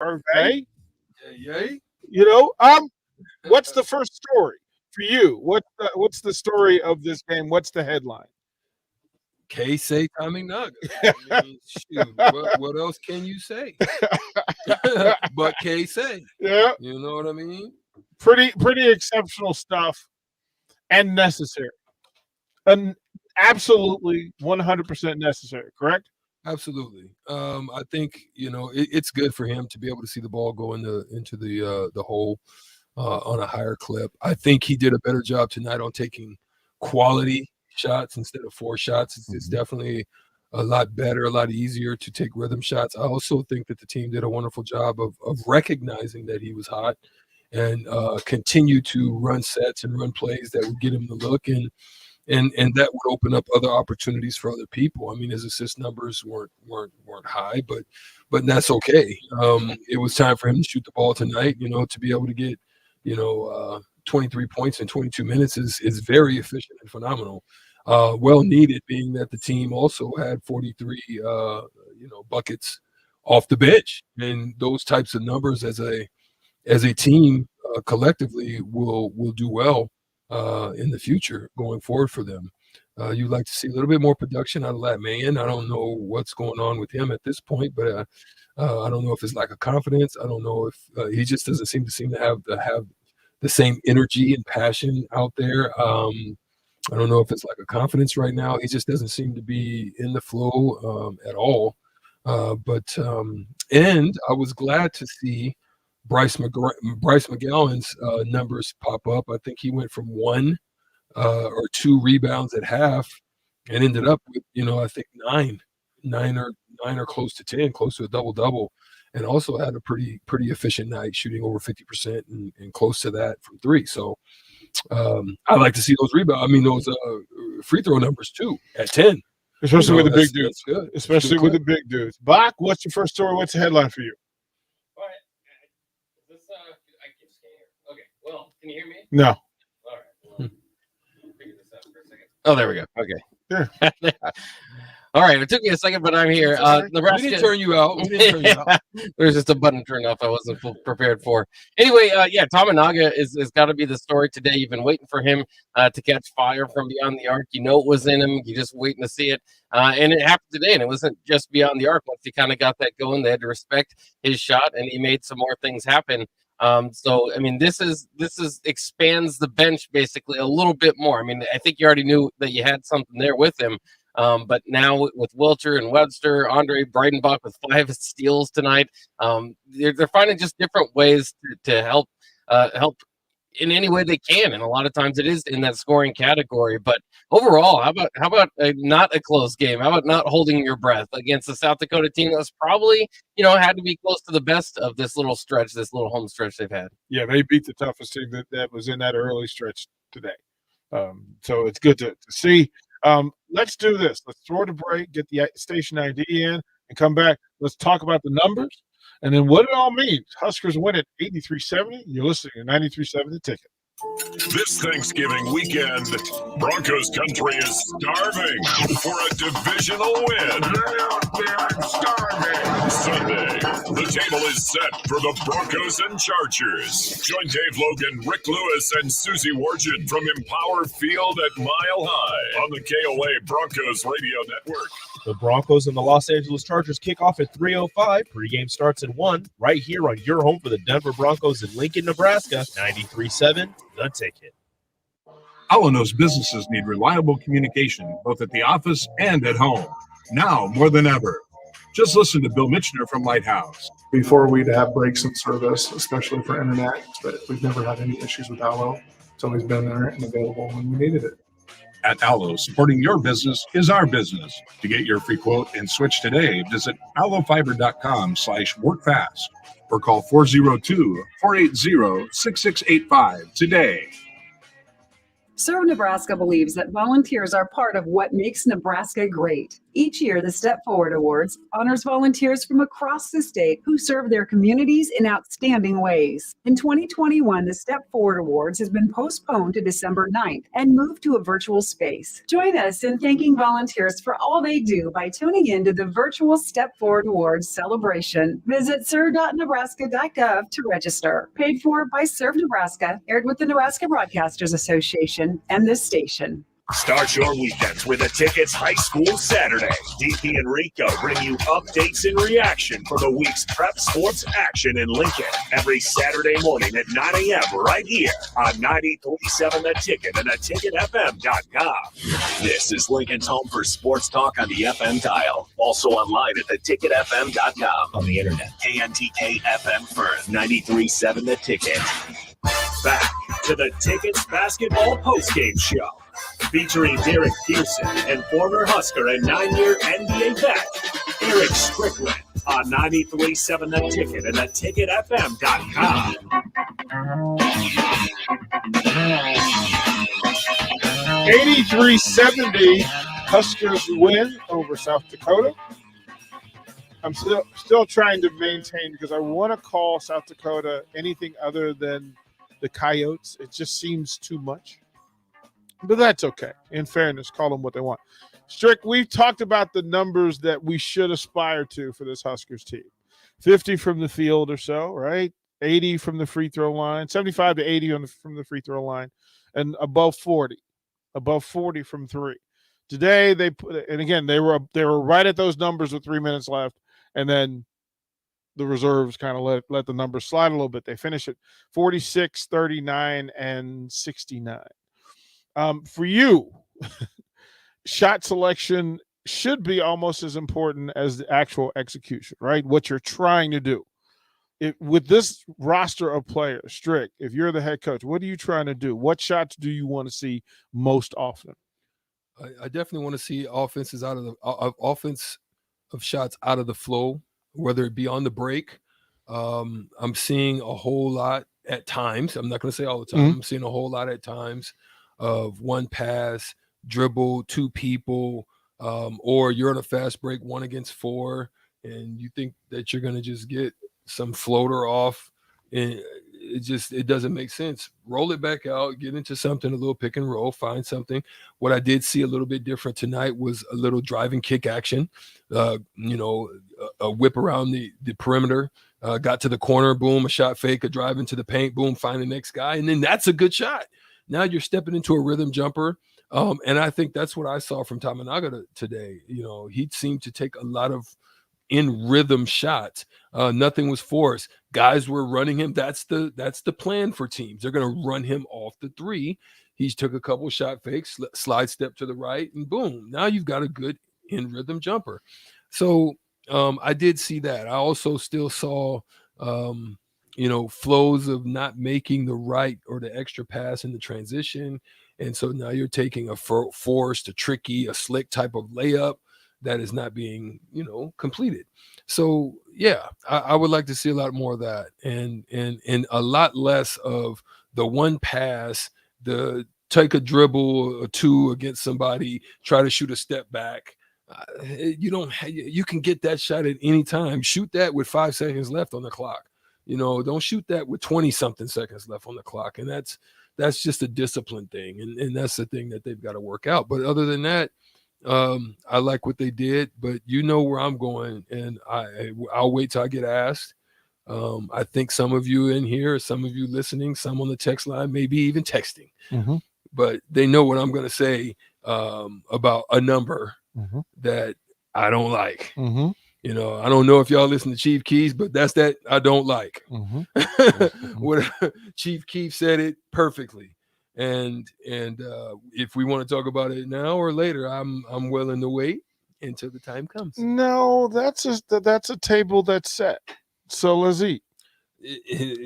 Okay. Yay. You know, what's the first story for you? What's the story of this game? What's the headline? K-Say timing Naga. I mean, shoot, what else can you say? But K-Say. Yeah, You know what I mean? pretty exceptional stuff and necessary. And absolutely 100% necessary, correct? Absolutely. I think it's good for him to be able to see the ball go into the hole on a higher clip. I think he did a better job tonight on taking quality shots instead of 4 shots. It's definitely a lot better, a lot easier to take rhythm shots. I also think that the team did a wonderful job of recognizing that he was hot and continue to run sets and run plays that would get him the look and that would open up other opportunities for other people. I mean, his assist numbers weren't high, but that's okay. It was time for him to shoot the ball tonight. To be able to get 23 points in 22 minutes is very efficient and phenomenal. Well needed, being that the team also had 43 buckets off the bench, and those types of numbers as a team collectively will do well in the future going forward for them. You'd like to see a little bit more production out of that man. I don't know what's going on with him at this point, but I don't know if it's lack of confidence. I don't know if he just doesn't seem to have the same energy and passion out there. I don't know if it's like a confidence right now. He just doesn't seem to be in the flow at all. And I was glad to see Bryce McGowan's numbers pop up. I think he went from 1 or 2 rebounds at half and ended up with, I think nine or close to 10, close to a double, and also had a pretty efficient night, shooting over 50% and close to that from 3. So I like to see those rebounds. I mean, those free throw numbers too at 10. Especially with the big dudes. Good. Especially with the big dudes. Bach, what's your first story? What's the headline for you? All right. Is this, I just can't hear. Okay. Well, can you hear me? No. All right. Well, figure this out for a second. Oh, there we go. Okay. Sure. All right. It took me a second, but I'm here. Nebraska. We didn't turn you out. There's just a button turned off I wasn't prepared for. Anyway, Tamanaga is got to be the story today. You've been waiting for him to catch fire from beyond the arc. You know it was in him. You're just waiting to see it. And it happened today, and it wasn't just beyond the arc. Once he kind of got that going, they had to respect his shot, and he made some more things happen. So I mean, this is expands the bench basically a little bit more. I mean, I think you already knew that you had something there with him. But now with Wilcher and Webster, Andre Breidenbach with 5 steals tonight, they're finding just different ways to help in any way they can, and a lot of times it is in that scoring category. But overall, how about not a close game? How about not holding your breath against the South Dakota team that's probably had to be close to the best of this little home stretch they've had? Yeah, they beat the toughest team that was in that early stretch today. So it's good to see. Let's do this. Let's throw it a break, get the station ID in, and come back. Let's talk about the numbers and then what it all means. Huskers win at 83-70. You're listening to 93.7 The Ticket. This Thanksgiving weekend, Broncos country is starving for a divisional win. I'm starving. Sunday, the table is set for the Broncos and Chargers. Join Dave Logan, Rick Lewis, and Susie Wargent from Empower Field at Mile High on the KOA Broncos Radio Network. The Broncos and the Los Angeles Chargers kick off at 3:05. Pregame starts at 1, right here on your home for the Denver Broncos in Lincoln, Nebraska. 93.7 The Ticket. Alanos businesses need reliable communication, both at the office and at home. Now more than ever. Just listen to Bill Mitchner from Lighthouse. Before we'd have breaks in service, especially for internet, but we've never had any issues with Allo. It's always been there and available when we needed it. At Allo, supporting your business is our business. To get your free quote and switch today, visit allofiber.com/workfast or call 402-480-6685 today. Serve Nebraska believes that volunteers are part of what makes Nebraska great. Each year, the Step Forward Awards honors volunteers from across the state who serve their communities in outstanding ways. In 2021, the Step Forward Awards has been postponed to December 9th and moved to a virtual space. Join us in thanking volunteers for all they do by tuning in to the virtual Step Forward Awards celebration. Visit serve.nebraska.gov to register. Paid for by Serve Nebraska, aired with the Nebraska Broadcasters Association and this station. Start your weekends with a Tickets High School Saturday. DP and Rico bring you updates and reaction for the week's prep sports action in Lincoln every Saturday morning at 9 a.m. right here on 93.7 The Ticket and theticketfm.com. This is Lincoln's home for sports talk on the FM dial. Also online at theticketfm.com. On the internet, KNTK FM Firth, 93.7 The Ticket. Back to the Tickets Basketball Postgame Show, featuring Derek Pearson and former Husker and 9-year NBA vet, Eric Strickland, on 93.7 The Ticket and theticketfm.com. 83-70, Huskers win over South Dakota. I'm still trying to maintain, because I want to call South Dakota anything other than the Coyotes. It just seems too much. But that's okay. In fairness, call them what they want. Strick, we've talked about the numbers that we should aspire to for this Huskers team. 50 from the field or so, right? 80 from the free throw line, 75 to 80 from the free throw line, and above 40 from three. Today they put, and again, they were right at those numbers with 3 minutes left, and then the reserves kind of let the numbers slide a little bit. They finish at 46, 39, and 69. For you, shot selection should be almost as important as the actual execution, right? What you're trying to do. With this roster of players, Strick, if you're the head coach, what are you trying to do? What shots do you want to see most often? I definitely want to see offenses out of the offense of shots out of the flow, whether it be on the break. I'm seeing a whole lot at times. I'm not going to say all the time. I'm seeing a whole lot at times of one pass, dribble, two people, or you're on a fast break, 1 against 4, and you think that you're going to just get some floater off, and it doesn't make sense. Roll it back out, get into something, a little pick and roll, find something. What I did see a little bit different tonight was a little driving kick action, a whip around the perimeter, got to the corner, boom, a shot fake, a drive into the paint, boom, find the next guy, and then that's a good shot. Now you're stepping into a rhythm jumper. And I think that's what I saw from Tamanaga today. He seemed to take a lot of in rhythm shots. Nothing was forced. Guys were running him. That's the plan for teams. They're going to run him off the three. He took a couple shot fakes, slide step to the right, and boom. Now you've got a good in rhythm jumper. So I did see that. I also still saw flows of not making the right or the extra pass in the transition. And so now you're taking a forced, a tricky, a slick type of layup that is not being, completed. So, yeah, I would like to see a lot more of that and a lot less of the one pass, the take a dribble or two against somebody, try to shoot a step back. You can get that shot at any time. Shoot that with 5 seconds left on the clock. Don't shoot that with 20-something seconds left on the clock. And that's just a discipline thing. And that's the thing that they've got to work out. But other than that, I like what they did, but where I'm going, and I'll wait till I get asked. I think some of you in here, some of you listening, some on the text line, maybe even texting, but they know what I'm going to say about a number that I don't like. I don't know if y'all listen to Chief Keef, but that's that I don't like. What Chief Keef said it perfectly. And if we want to talk about it now or later, I'm willing to wait until the time comes. No, that's a table that's set. So let's eat. It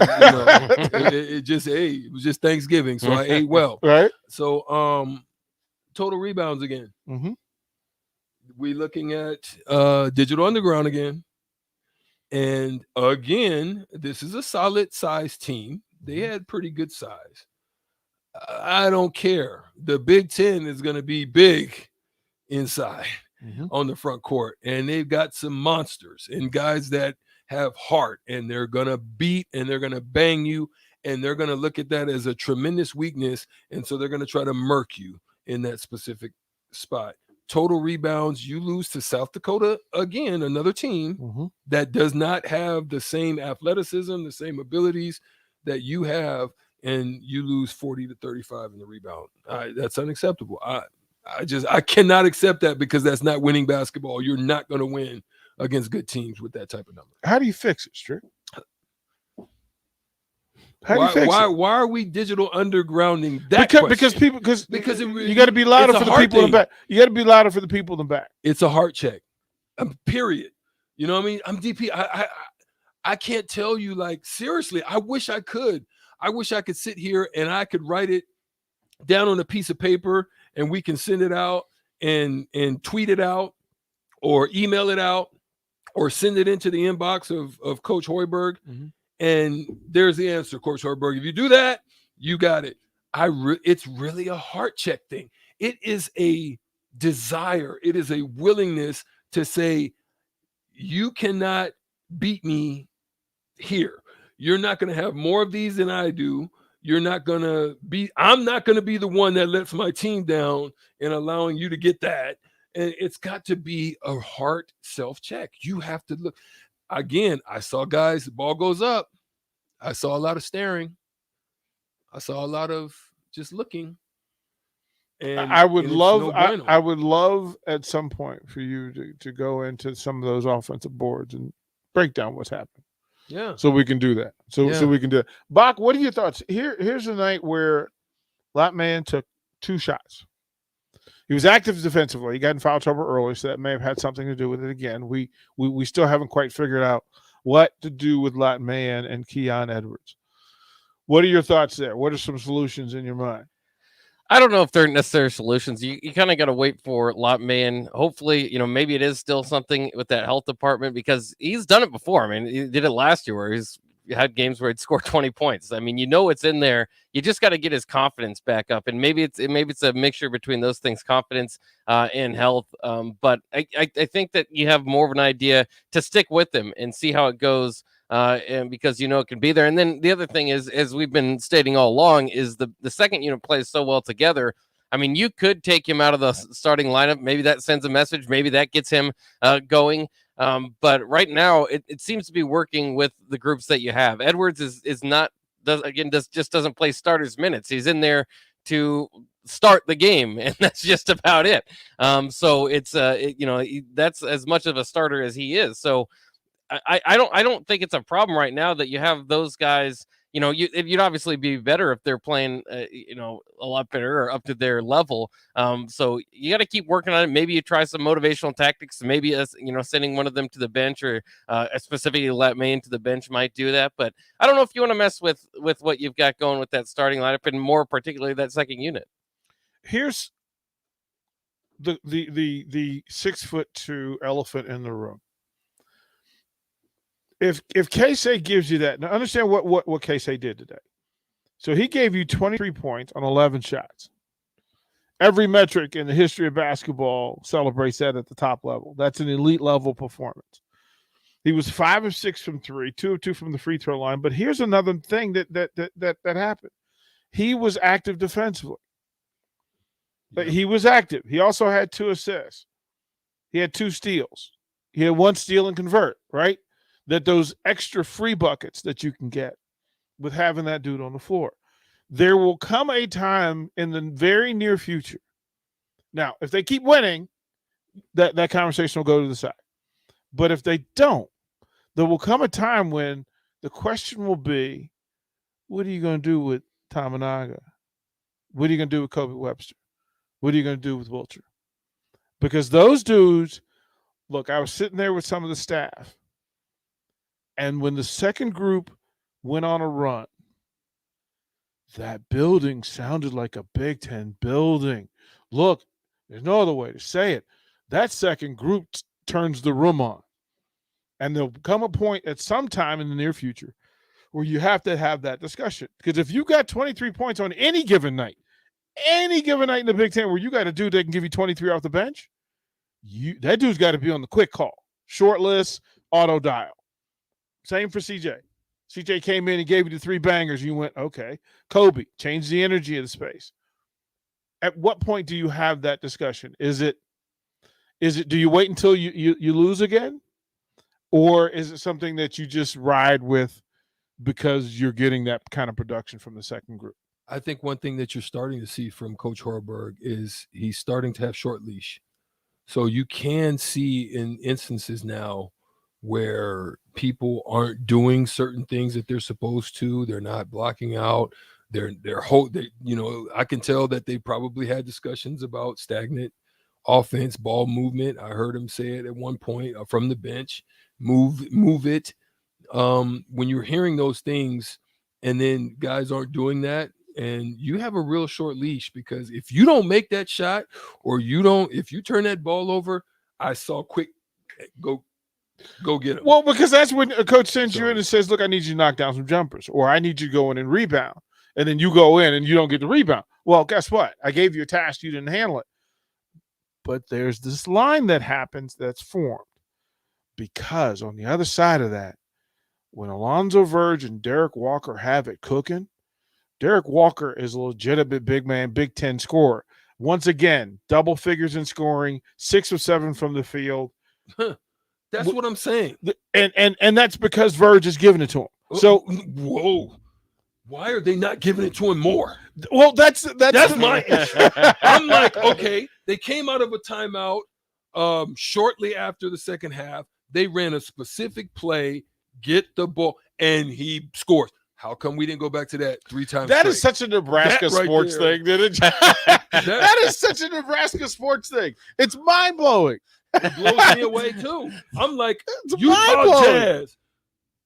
was just Thanksgiving, so I ate well. Right. So total rebounds again. We looking at Digital Underground again. And again, this is a solid size team. They had pretty good size. I don't care. The Big Ten is going to be big inside on the front court, and they've got some monsters and guys that have heart, and they're going to beat and they're going to bang you, and they're going to look at that as a tremendous weakness, and so they're going to try to murk you in that specific spot. Total rebounds, you lose to South Dakota again, another team that does not have the same athleticism, the same abilities that you have, and you lose 40 to 35 in the rebound. That's unacceptable. I cannot accept that, because that's not winning basketball. You're not going to win against good teams with that type of number. How do you fix it, Strick? Why are we digital undergrounding that? Because you got to be louder for the people in the back. You got to be louder for the people in the back. It's a heart check. Period. You know what I mean? I'm DP. I can't tell you, like, seriously. I wish I could. I wish I could sit here and I could write it down on a piece of paper, and we can send it out and tweet it out or email it out or send it into the inbox of Coach Hoiberg. And there's the answer, Coach Hoiberg. If you do that, you got it. It's really a heart check thing. It is a desire. It is a willingness to say, you cannot beat me here. You're not going to have more of these than I do. I'm not going to be the one that lets my team down and allowing you to get that. And it's got to be a heart self-check. You have to look. Again, I saw guys, the ball goes up. I saw a lot of staring. I saw a lot of just looking. And I would love at some point for you to go into some of those offensive boards and break down what's happened. Yeah. So we can do that. So we can do it. Bach, what are your thoughts? Here's a night where Latman took 2 shots. He was active defensively. He got in foul trouble early, so that may have had something to do with it. Again, we still haven't quite figured out what to do with Latman and Keon Edwards. What are your thoughts there? What are some solutions in your mind? I don't know if they're necessary solutions. You kind of got to wait for Latman. Hopefully, maybe it is still something with that health department, because he's done it before. I mean, he did it last year where he had games where he'd score 20 points. I mean, it's in there. You just got to get his confidence back up, and maybe it's a mixture between those things, confidence and health. But I think that you have more of an idea to stick with him and see how it goes. And because it can be there. And then the other thing is, as we've been stating all along, is the second unit plays so well together. I mean, you could take him out of the starting lineup. Maybe that sends a message. Maybe that gets him going. But right now, it seems to be working with the groups that you have. Edwards just doesn't play starters minutes. He's in there to start the game, and that's just about it. So it's that's as much of a starter as he is. So I don't think it's a problem right now that you have those guys. You'd obviously be better if they're playing, a lot better or up to their level. So you got to keep working on it. Maybe you try some motivational tactics. Maybe sending one of them to the bench, or specifically Latman to the bench might do that. But I don't know if you want to mess with what you've got going with that starting lineup, and more particularly that second unit. Here's the 6'2" elephant in the room. If Casey gives you that, now understand what Casey did today. So he gave you 23 points on 11 shots. Every metric in the history of basketball celebrates that at the top level. That's an elite level performance. He was 5 of 6 from 3, 2 of 2 from the free throw line. But here's another thing that happened. He was active defensively. But he was active. He also had 2 assists. He had 2 steals. He had 1 steal and convert, right? That those extra free buckets that you can get with having that dude on the floor. There will come a time in the very near future. Now, if they keep winning, that conversation will go to the side. But if they don't, there will come a time when the question will be, what are you going to do with Tamanaga? What are you going to do with Kobe Webster? What are you going to do with Wilcher? Because those dudes, look, I was sitting there with some of the staff. And when the second group went on a run, that building sounded like a Big Ten building. Look, there's no other way to say it. That second group turns the room on. And there'll come a point at some time in the near future where you have to have that discussion. Because if you got 23 points on any given night in the Big Ten where you got a dude that can give you 23 off the bench, that dude's got to be on the quick call, short list, auto dial. Same for CJ. CJ came in and gave you the 3 bangers. You went, okay. Kobe, change the energy of the space. At what point do you have that discussion? Is it do you wait until you lose again? Or is it something that you just ride with because you're getting that kind of production from the second group? I think one thing that you're starting to see from Coach Horberg is he's starting to have short leash. So you can see in instances now where people aren't doing certain things that they're supposed to. They're not blocking out. I can tell that they probably had discussions about stagnant offense, ball movement. I heard him say it at one point from the bench, move it. When you're hearing those things and then guys aren't doing that, and you have a real short leash, because if you don't make that shot or if you turn that ball over, I saw quick go get him. Well, because that's when a coach sends you in and says, look, I need you to knock down some jumpers, or I need you to go in and rebound. And then you go in and you don't get the rebound. Well, guess what? I gave you a task. You didn't handle it. But there's this line that happens that's formed, because on the other side of that, when Alonzo Verge and Derek Walker have it cooking, Derek Walker is a legitimate big man, Big Ten scorer. Once again, double figures in scoring, 6 of 7 from the field. That's what I'm saying. And that's because Verge is giving it to him. So, whoa. Why are they not giving it to him more? Well, that's my issue. I'm like, okay, they came out of a timeout shortly after the second half. They ran a specific play, get the ball, and he scores. How come we didn't go back to that 3 times? That is such a Nebraska sports thing. That is such a Nebraska sports thing. It's mind-blowing. It blows me away, too. I'm like, Utah Jazz,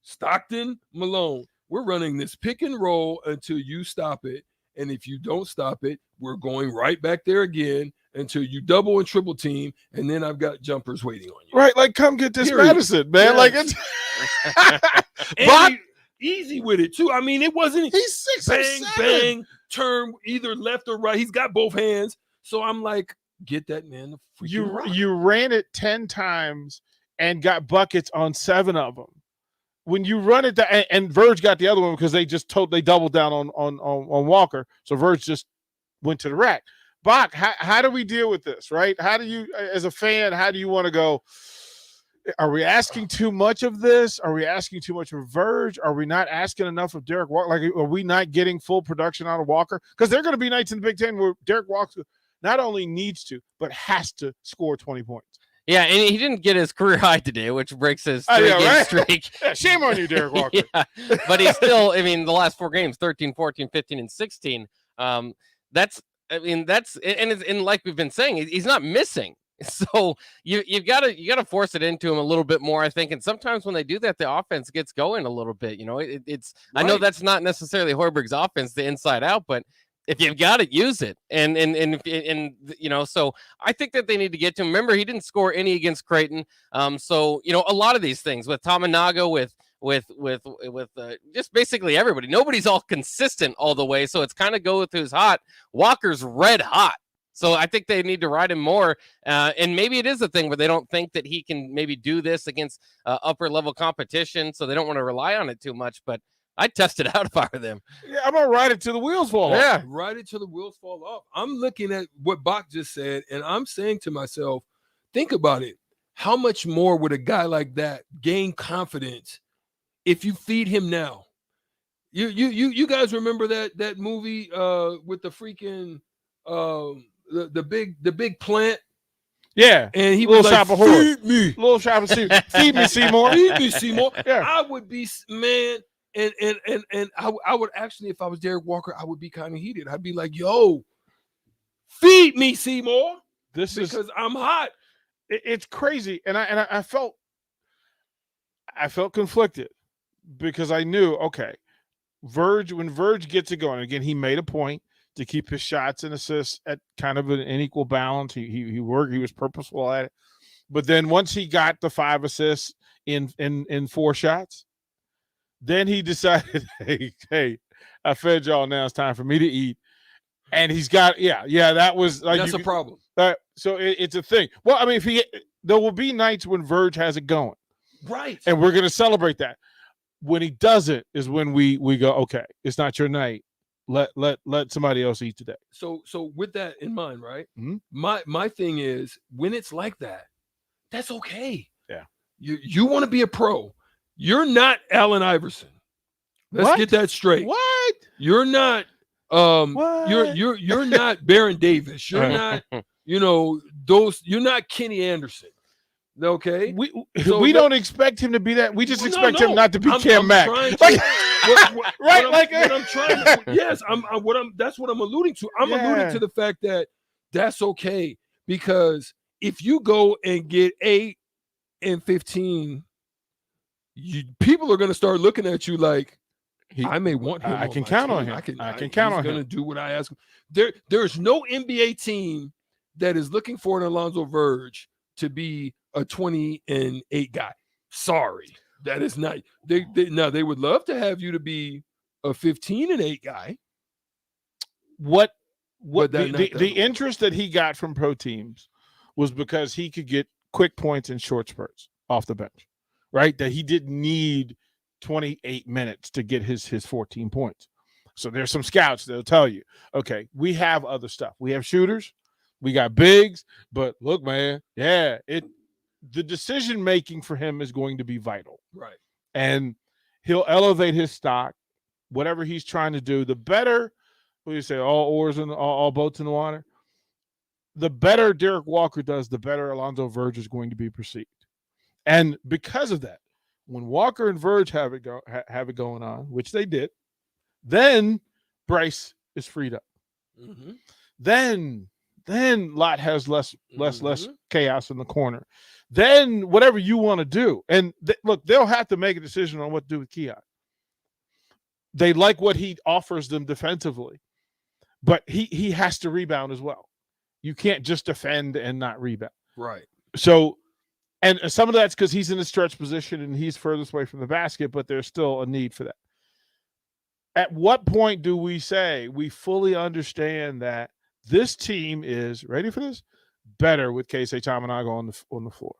Stockton, Malone, we're running this pick and roll until you stop it. And if you don't stop it, we're going right back there again until you double and triple team. And then I've got jumpers waiting on you. Right. Like, come get this medicine, man. Yes. Like, it's easy with it, too. I mean, it wasn't he's 6 bang, bang, turn either left or right. He's got both hands. So I'm like, get that man the freaking rock. You ran it 10 times and got buckets on 7 of them. When you run it, and Verge got the other one because they doubled down on Walker. So Verge just went to the rack. Bach, how do we deal with this, right? How do you, as a fan, how do you want to go? Are we asking too much of this? Are we asking too much of Verge? Are we not asking enough of Derek Walker? Like, are we not getting full production out of Walker? Because there are going to be nights in the Big Ten where Derek Walker not only needs to, but has to score 20 points. Yeah, and he didn't get his career high today, which breaks his 3-game streak. Yeah, shame on you, Derek Walker. Yeah, but he's still, I mean, the last 4 games, 13, 14, 15, and 16. And like we've been saying, he's not missing. So you've got to force it into him a little bit more, I think. And sometimes when they do that, the offense gets going a little bit. You know, it's right. I know that's not necessarily Hoiberg's offense, the inside out, but if you've got it, use it. And you know, so I think that they need to get to him. Remember, he didn't score any against Creighton. So, you know, a lot of these things with Tominaga, with just basically everybody, nobody's all consistent all the way. So it's kind of go with who's hot. Walker's red hot. So I think they need to ride him more. And maybe it is a thing where they don't think that he can maybe do this against upper level competition. So they don't want to rely on it too much, but I'd test it out if I were them. Yeah, I'm going to ride it till the wheels fall off. Yeah, ride it till the wheels fall off. I'm looking at what Bach just said, and I'm saying to myself, think about it. How much more would a guy like that gain confidence if you feed him now? You guys remember that movie with the freaking the big plant? Yeah, and he was like, feed me. Little shop of Seymour. Feed me, Seymour. Feed me, Seymour. Yeah. I would be, man. And I would actually, if I was Derek Walker, I would be kind of heated. I'd be like, yo, feed me, Seymour. Because I'm hot. It's crazy. And I felt conflicted because I knew, okay, when Verge gets it going, again, he made a point to keep his shots and assists at kind of an unequal balance. He worked, he was purposeful at it. But then once he got the 5 assists in 4 shots, Then he decided, hey, I fed y'all. Now it's time for me to eat. And he's got, that was like That's a problem. So it's a thing. Well, I mean, there will be nights when Verge has it going, right? And we're going to celebrate that. When he does it, is when we go, okay, it's not your night. Let somebody else eat today. So with that in mind, right? Mm-hmm. My thing is when it's like that, that's okay. Yeah. You want to be a pro. You're not Allen Iverson. Let's get that straight. What? You're not what? You're not Baron Davis. You're not, you're not Kenny Anderson. Okay. We don't expect him to be that. We just expect him not to be Cam Mack. That's what I'm alluding to. I'm alluding to the fact that that's okay, because if you go and get 8 and 15, people are going to start looking at you like, I may want him. I can count on him. I can count on him. He's going to do what I ask him. There's no NBA team that is looking for an Alonzo Verge to be a 20-8 guy. Sorry, that is not. They would love to have you to be a 15-8 guy. What the interest that he got from pro teams was because he could get quick points in short spurts off the bench, right? That he didn't need 28 minutes to get his 14 points. So there's some scouts that'll tell you, okay, we have other stuff. We have shooters, we got bigs, but look, man, the decision making for him is going to be vital. Right. And he'll elevate his stock, whatever he's trying to do. The better, what do you say, all boats in the water? The better Derek Walker does, the better Alonzo Verge is going to be perceived. And because of that, when Walker and Verge have it going on, which they did, then Bryce is freed up. Mm-hmm. Then Lot has less chaos in the corner. Then whatever you want to do, and look, they'll have to make a decision on what to do with Keon. They like what he offers them defensively, but he has to rebound as well. You can't just defend and not rebound. Right. So, and some of that's because he's in a stretch position and he's furthest away from the basket, but there's still a need for that. At what point do we say we fully understand that this team is ready for this? Better with Keisei Tamanaga on the floor.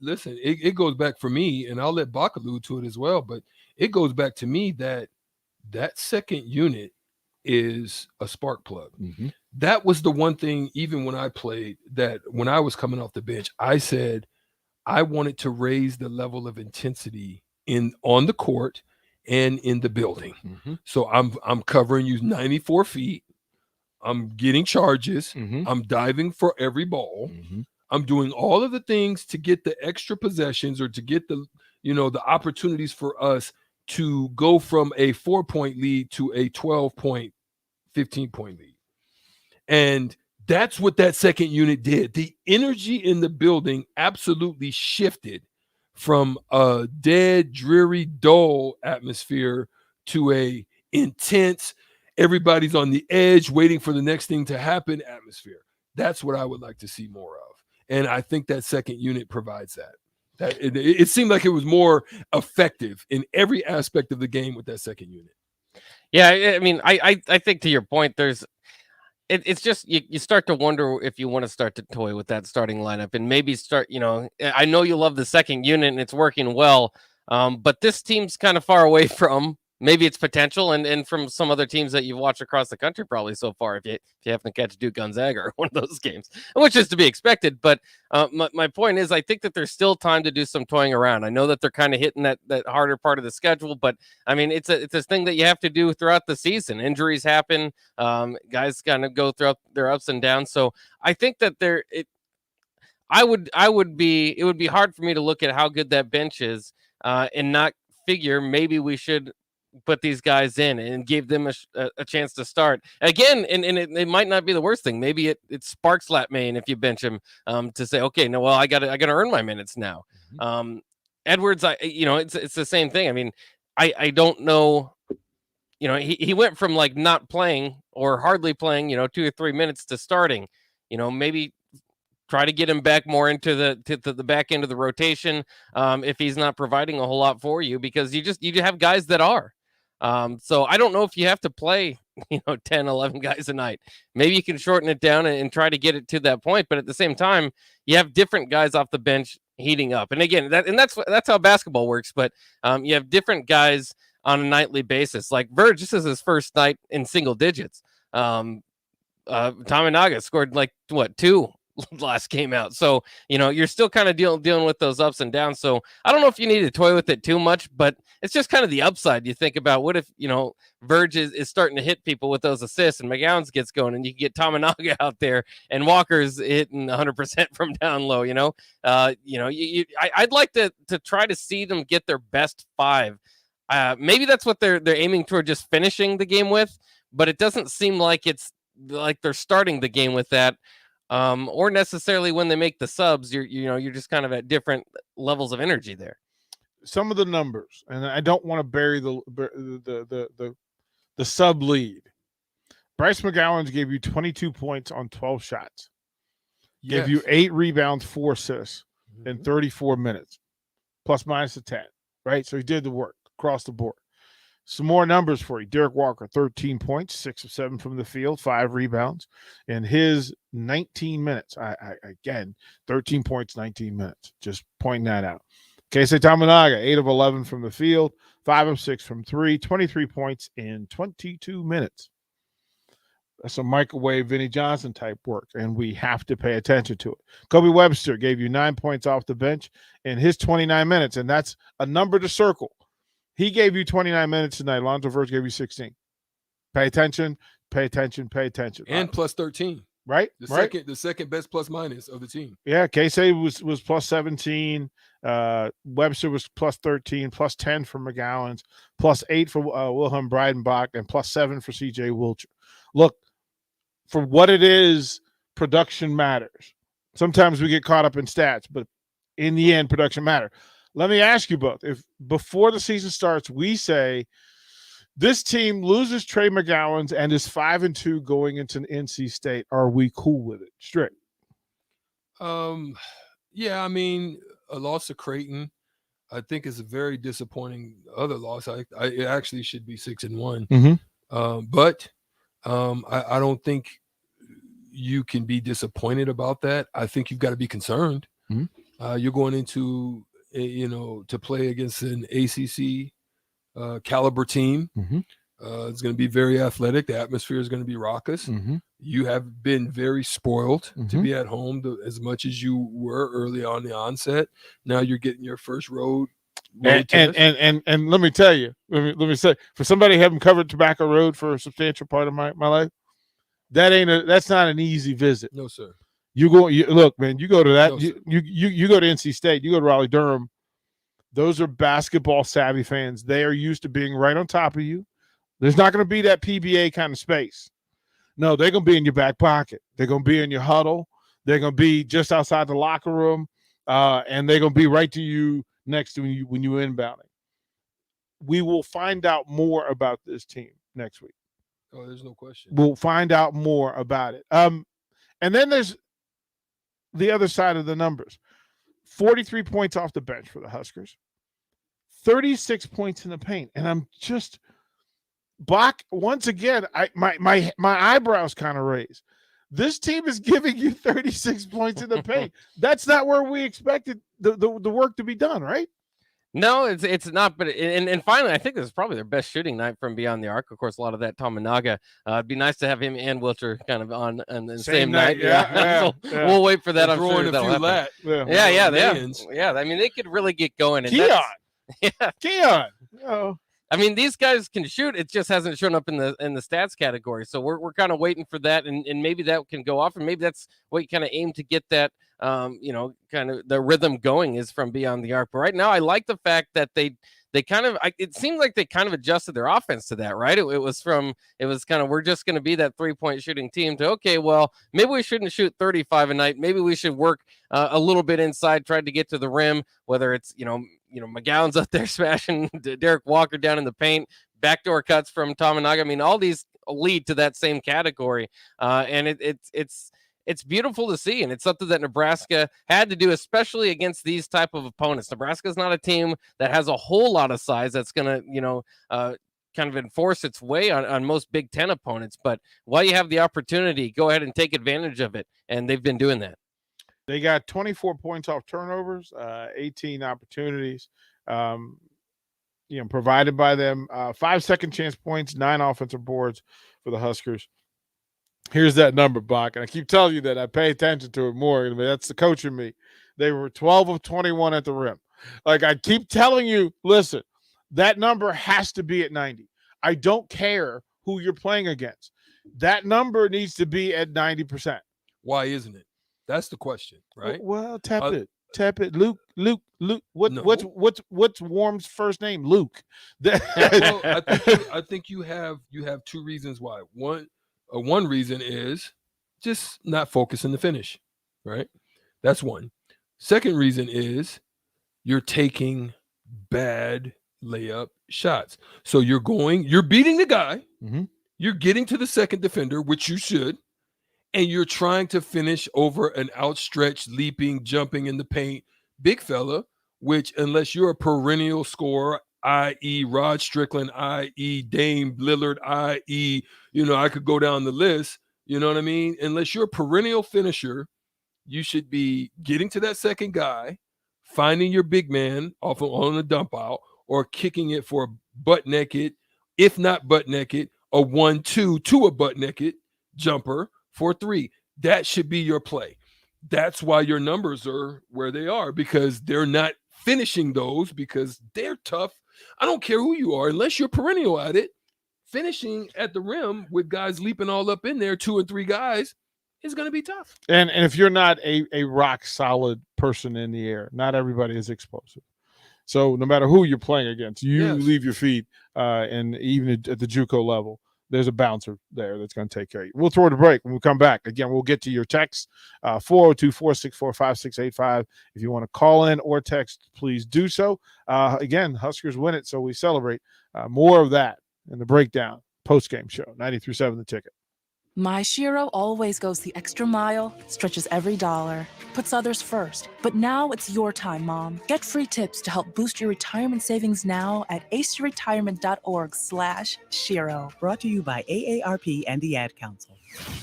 Listen, it goes back for me, and I'll let Bach allude to it as well, but it goes back to me that second unit is a spark plug. Mm-hmm. That was the one thing, even when I played, that when I was coming off the bench, I said I wanted to raise the level of intensity on the court and in the building. Mm-hmm. So I'm covering you 94 feet. I'm getting charges. Mm-hmm. I'm diving for every ball. Mm-hmm. I'm doing all of the things to get the extra possessions or to get the opportunities for us to go from a 4-point lead to a 12-point, 15-point lead. And that's what that second unit did. The energy in the building absolutely shifted from a dead, dreary, dull atmosphere to a intense, everybody's on the edge waiting for the next thing to happen atmosphere. That's what I would like to see more of. And I think that second unit provides that. It seemed like it was more effective in every aspect of the game with that second unit. Yeah, I mean, I think to your point, it's just you start to wonder if you want to start to toy with that starting lineup and maybe start, I know you love the second unit and it's working well, but this team's kind of far away from maybe its potential and from some other teams that you've watched across the country probably so far, if you happen to catch Duke Gonzaga or one of those games, which is to be expected. But my point is, I think that there's still time to do some toying around. I know that they're kind of hitting that harder part of the schedule, but I mean, it's a thing that you have to do throughout the season. Injuries happen. Guys kind of go throughout their ups and downs. So I think that it would be hard for me to look at how good that bench is and not figure maybe we should put these guys in and give them a chance to start again. And it might not be the worst thing. Maybe it sparks Latmain if you bench him to say, okay, no, well, I got to earn my minutes now. Mm-hmm. Edwards, it's the same thing. I mean, I don't know, he went from like not playing or hardly playing, 2 or 3 minutes to starting, maybe try to get him back more into the back end of the rotation if he's not providing a whole lot for you, because you have guys that are. So I don't know if you have to play 10, 11 guys a night. Maybe you can shorten it down and try to get it to that point, but at the same time, you have different guys off the bench heating up. And again, that's how basketball works, but you have different guys on a nightly basis. Like Verge, this is his first night in single digits. Tominaga scored like 2 last game out. So, you're still kind of dealing with those ups and downs. So I don't know if you need to toy with it too much, but it's just kind of the upside. You think about what if, Verge is starting to hit people with those assists and McGowan's gets going, and you can get Tominaga out there and Walker's hitting 100% from down low, I'd like to try to see them get their best 5. Maybe that's what they're aiming toward, just finishing the game with, but it doesn't seem like it's like they're starting the game with that. Or necessarily when they make the subs, you're just kind of at different levels of energy there. Some of the numbers, and I don't want to bury the sub lead. Bryce McGowan's gave you 22 points on 12 shots. Gave you 8 rebounds, 4 assists in 34 minutes, plus minus a 10. Right, so he did the work across the board. Some more numbers for you. Derek Walker, 13 points, 6 of 7 from the field, 5 rebounds in his 19 minutes. Again, 13 points, 19 minutes. Just pointing that out. Keisei Tominaga, 8 of 11 from the field, 5 of 6 from 3, 23 points in 22 minutes. That's some microwave Vinnie Johnson type work, and we have to pay attention to it. Kobe Webster gave you 9 points off the bench in his 29 minutes, and that's a number to circle. He gave you 29 minutes tonight. Alonzo Verge gave you 16. Pay attention, pay attention, pay attention. And plus 13. Right? The second best plus minus of the team. Yeah, Keisei was plus 17. Webster was plus 13, plus 10 for McGowan's, plus 8 for Wilhelm Breidenbach, and plus 7 for CJ Wilcher. Look, for what it is, production matters. Sometimes we get caught up in stats, but in the end, production matters. Let me ask you both. If before the season starts, we say this team loses Trey McGowan's and is 5-2 going into NC State, are we cool with it? Strict. Yeah, I mean, a loss to Creighton, I think, is a very disappointing other loss. It actually should be 6-1. Mm-hmm. But I don't think you can be disappointed about that. I think you've got to be concerned. Mm-hmm. You're going into to play against an ACC caliber team. Mm-hmm. It's going to be very athletic. The atmosphere is going to be raucous. Mm-hmm. You have been very spoiled Mm-hmm. to be at home as much as you were early on the onset. Now you're getting your first road test. And let me tell you, let me say, for somebody having covered Tobacco Road for a substantial part of my life, that's not an easy visit. No, sir. Look, man, you go to that, No, you go to NC State, you go to Raleigh-Durham. Those are basketball savvy fans. They are used to being right on top of you. There's not going to be that PBA kind of space. No, they're going to be in your back pocket. They're going to be in your huddle. They're going to be just outside the locker room, and they're going to be right to you next to you when you're inbounding. We will find out more about this team next week. Oh, there's no question. We'll find out more about it. And then there's the other side of the numbers. 43 points off the bench for the Huskers. 36 points in the paint. And I'm just Bach, once again, my eyebrows kind of raised. This team is giving you 36 points in the paint. That's not where we expected the work to be done, right? No, it's not. But and finally, I think this is probably their best shooting night from beyond the arc. Of course, a lot of that Tominaga. It'd be nice to have him and Wilcher kind of on the same night. Yeah. So we'll wait for that. I'm sure a that'll few happen. lat. Yeah. I mean, they could really get going. And Keon. Keon. Oh. I mean, these guys can shoot. It just hasn't shown up in the stats category. So we're kind of waiting for that, and maybe that can go off, and maybe that's what you kind of aim to get that, kind of the rhythm going is from beyond the arc. But right now, I like the fact that they kind of, it seemed like they kind of adjusted their offense to that, right? It was kind of, we're just going to be that 3-point shooting team to, okay, well, maybe we shouldn't shoot 35 a night. Maybe we should work a little bit inside, try to get to the rim, whether it's, McGowan's up there smashing Derek Walker down in the paint, backdoor cuts from Tominaga. I mean, all these lead to that same category. And it's beautiful to see, and it's something that Nebraska had to do, especially against these type of opponents. Nebraska's not a team that has a whole lot of size that's going to, kind of enforce its way on most Big Ten opponents. But while you have the opportunity, go ahead and take advantage of it, and they've been doing that. They got 24 points off turnovers, 18 opportunities, provided by them. 5 second chance points, 9 offensive boards for the Huskers. Here's that number, Bach, and I keep telling you that I pay attention to it more. I mean, that's the coach in me. They were 12 of 21 at the rim. Like, I keep telling you, listen, that number has to be at 90. I don't care who you're playing against. That number needs to be at 90%. Why isn't it? That's the question, right? Well, tap it. Luke. No. What's Warm's first name? Luke. Well, I think you have 2 reasons why. One reason is just not focusing the finish, right? That's one. Second reason is you're taking bad layup shots. So you're beating the guy, you're getting to the second defender, which you should, and you're trying to finish over an outstretched, leaping, jumping in the paint big fella, which unless you're a perennial scorer, i.e. Rod Strickland, i.e. Dame Lillard, i.e. I could go down the list, you know what I mean? Unless you're a perennial finisher, you should be getting to that second guy, finding your big man off on the dump out, or kicking it for a butt naked, if not butt naked, a 1-2 to a butt naked jumper for 3. That should be your play. That's why your numbers are where they are, because they're not finishing those because they're tough. I don't care who you are, unless you're perennial at it, finishing at the rim with guys leaping all up in there, 2 or 3 guys, is going to be tough. And if you're not a rock solid person in the air, not everybody is explosive. So no matter who you're playing against, you leave your feet, and even at the JUCO level, there's a bouncer there that's going to take care of you. We'll throw it a break. When we come back, again, we'll get to your texts, 402-464-5685. If you want to call in or text, please do so. Again, Huskers win it, so we celebrate. More of that in the breakdown post-game show, 93.7 The Ticket. My Shiro always goes the extra mile, stretches every dollar, puts others first. But now it's your time, Mom. Get free tips to help boost your retirement savings now at aceyourretirement.org/Shiro. Brought to you by AARP and the Ad Council.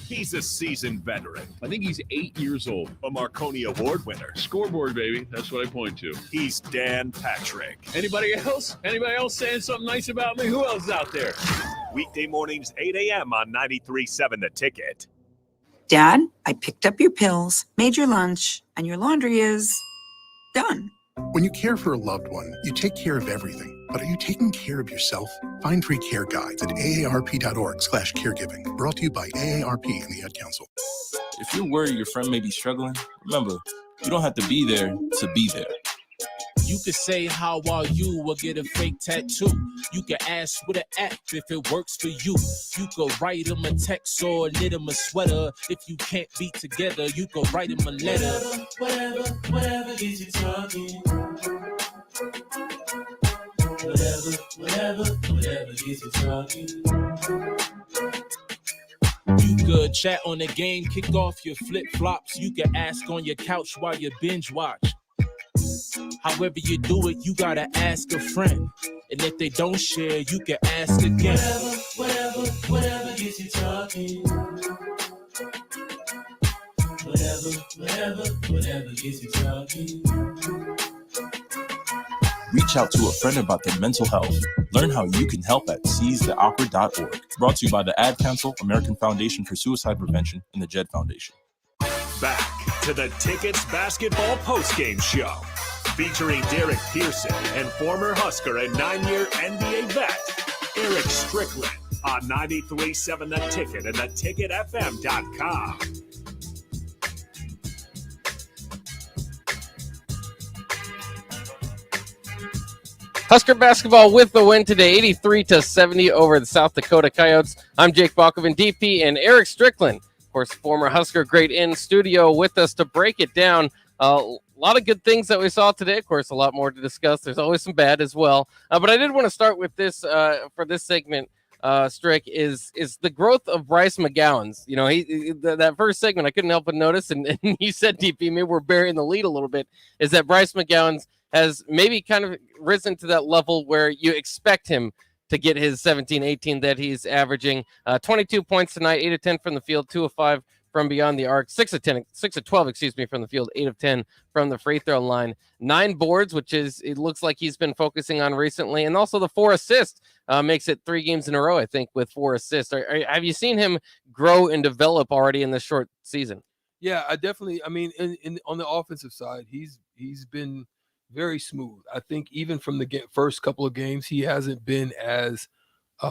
He's a seasoned veteran. I think he's 8 years old. A Marconi Award winner. Scoreboard, baby. That's what I point to. He's Dan Patrick. Anybody else? Anybody else saying something nice about me? Who else is out there? Weekday mornings, 8 a.m. on 93.7 The Ticket. Dad, I picked up your pills, made your lunch, and your laundry is done. When you care for a loved one, you take care of everything. But are you taking care of yourself? Find free care guides at aarp.org/caregiving. Brought to you by AARP and the Ad Council. If you're worried your friend may be struggling, remember, you don't have to be there to be there. You could say, how are you, or get a fake tattoo. You can ask with an app if it works for you. You could write them a text or knit them a sweater. If you can't be together, you could write them a letter. Whatever gets you talking. Whatever gets you talking. You could chat on the game, kick off your flip-flops. You can ask on your couch while you binge watch. However you do it, you gotta ask a friend. And if they don't share, you can ask again. Whatever gets you talking. Whatever gets you talking. Reach out to a friend about their mental health. Learn how you can help at seizetheawkward.org. Brought to you by the Ad Council, American Foundation for Suicide Prevention, and the Jed Foundation. Back to the Tickets Basketball Postgame Show, featuring Derek Pearson and former Husker and 9-year NBA vet, Eric Strickland, on 93.7 The Ticket and theticketfm.com. Husker basketball with the win today, 83-70 over the South Dakota Coyotes. I'm Jake Balkovin, DP, and Eric Strickland, of course, former Husker great, in studio with us to break it down. A lot of good things that we saw today. Of course, a lot more to discuss. There's always some bad as well. But I did want to start with this for this segment. Strick, is the growth of Bryce McGowan's. You know, that first segment I couldn't help but notice, and you said, DP, maybe we're burying the lead a little bit, is that Bryce McGowan's has maybe kind of risen to that level where you expect him to get his 17, 18 that he's averaging. 22 points tonight, 8 of 10 from the field, 2 of 5 from beyond the arc, 6 of 12, from the field, 8 of 10 from the free throw line, 9 boards, which it looks like he's been focusing on recently, and also the 4 assists makes it 3 games in a row, I think, with 4 assists. Have you seen him grow and develop already in this short season? Yeah, I definitely. I mean, on the offensive side, he's been very smooth. I think even from the first couple of games, he hasn't been as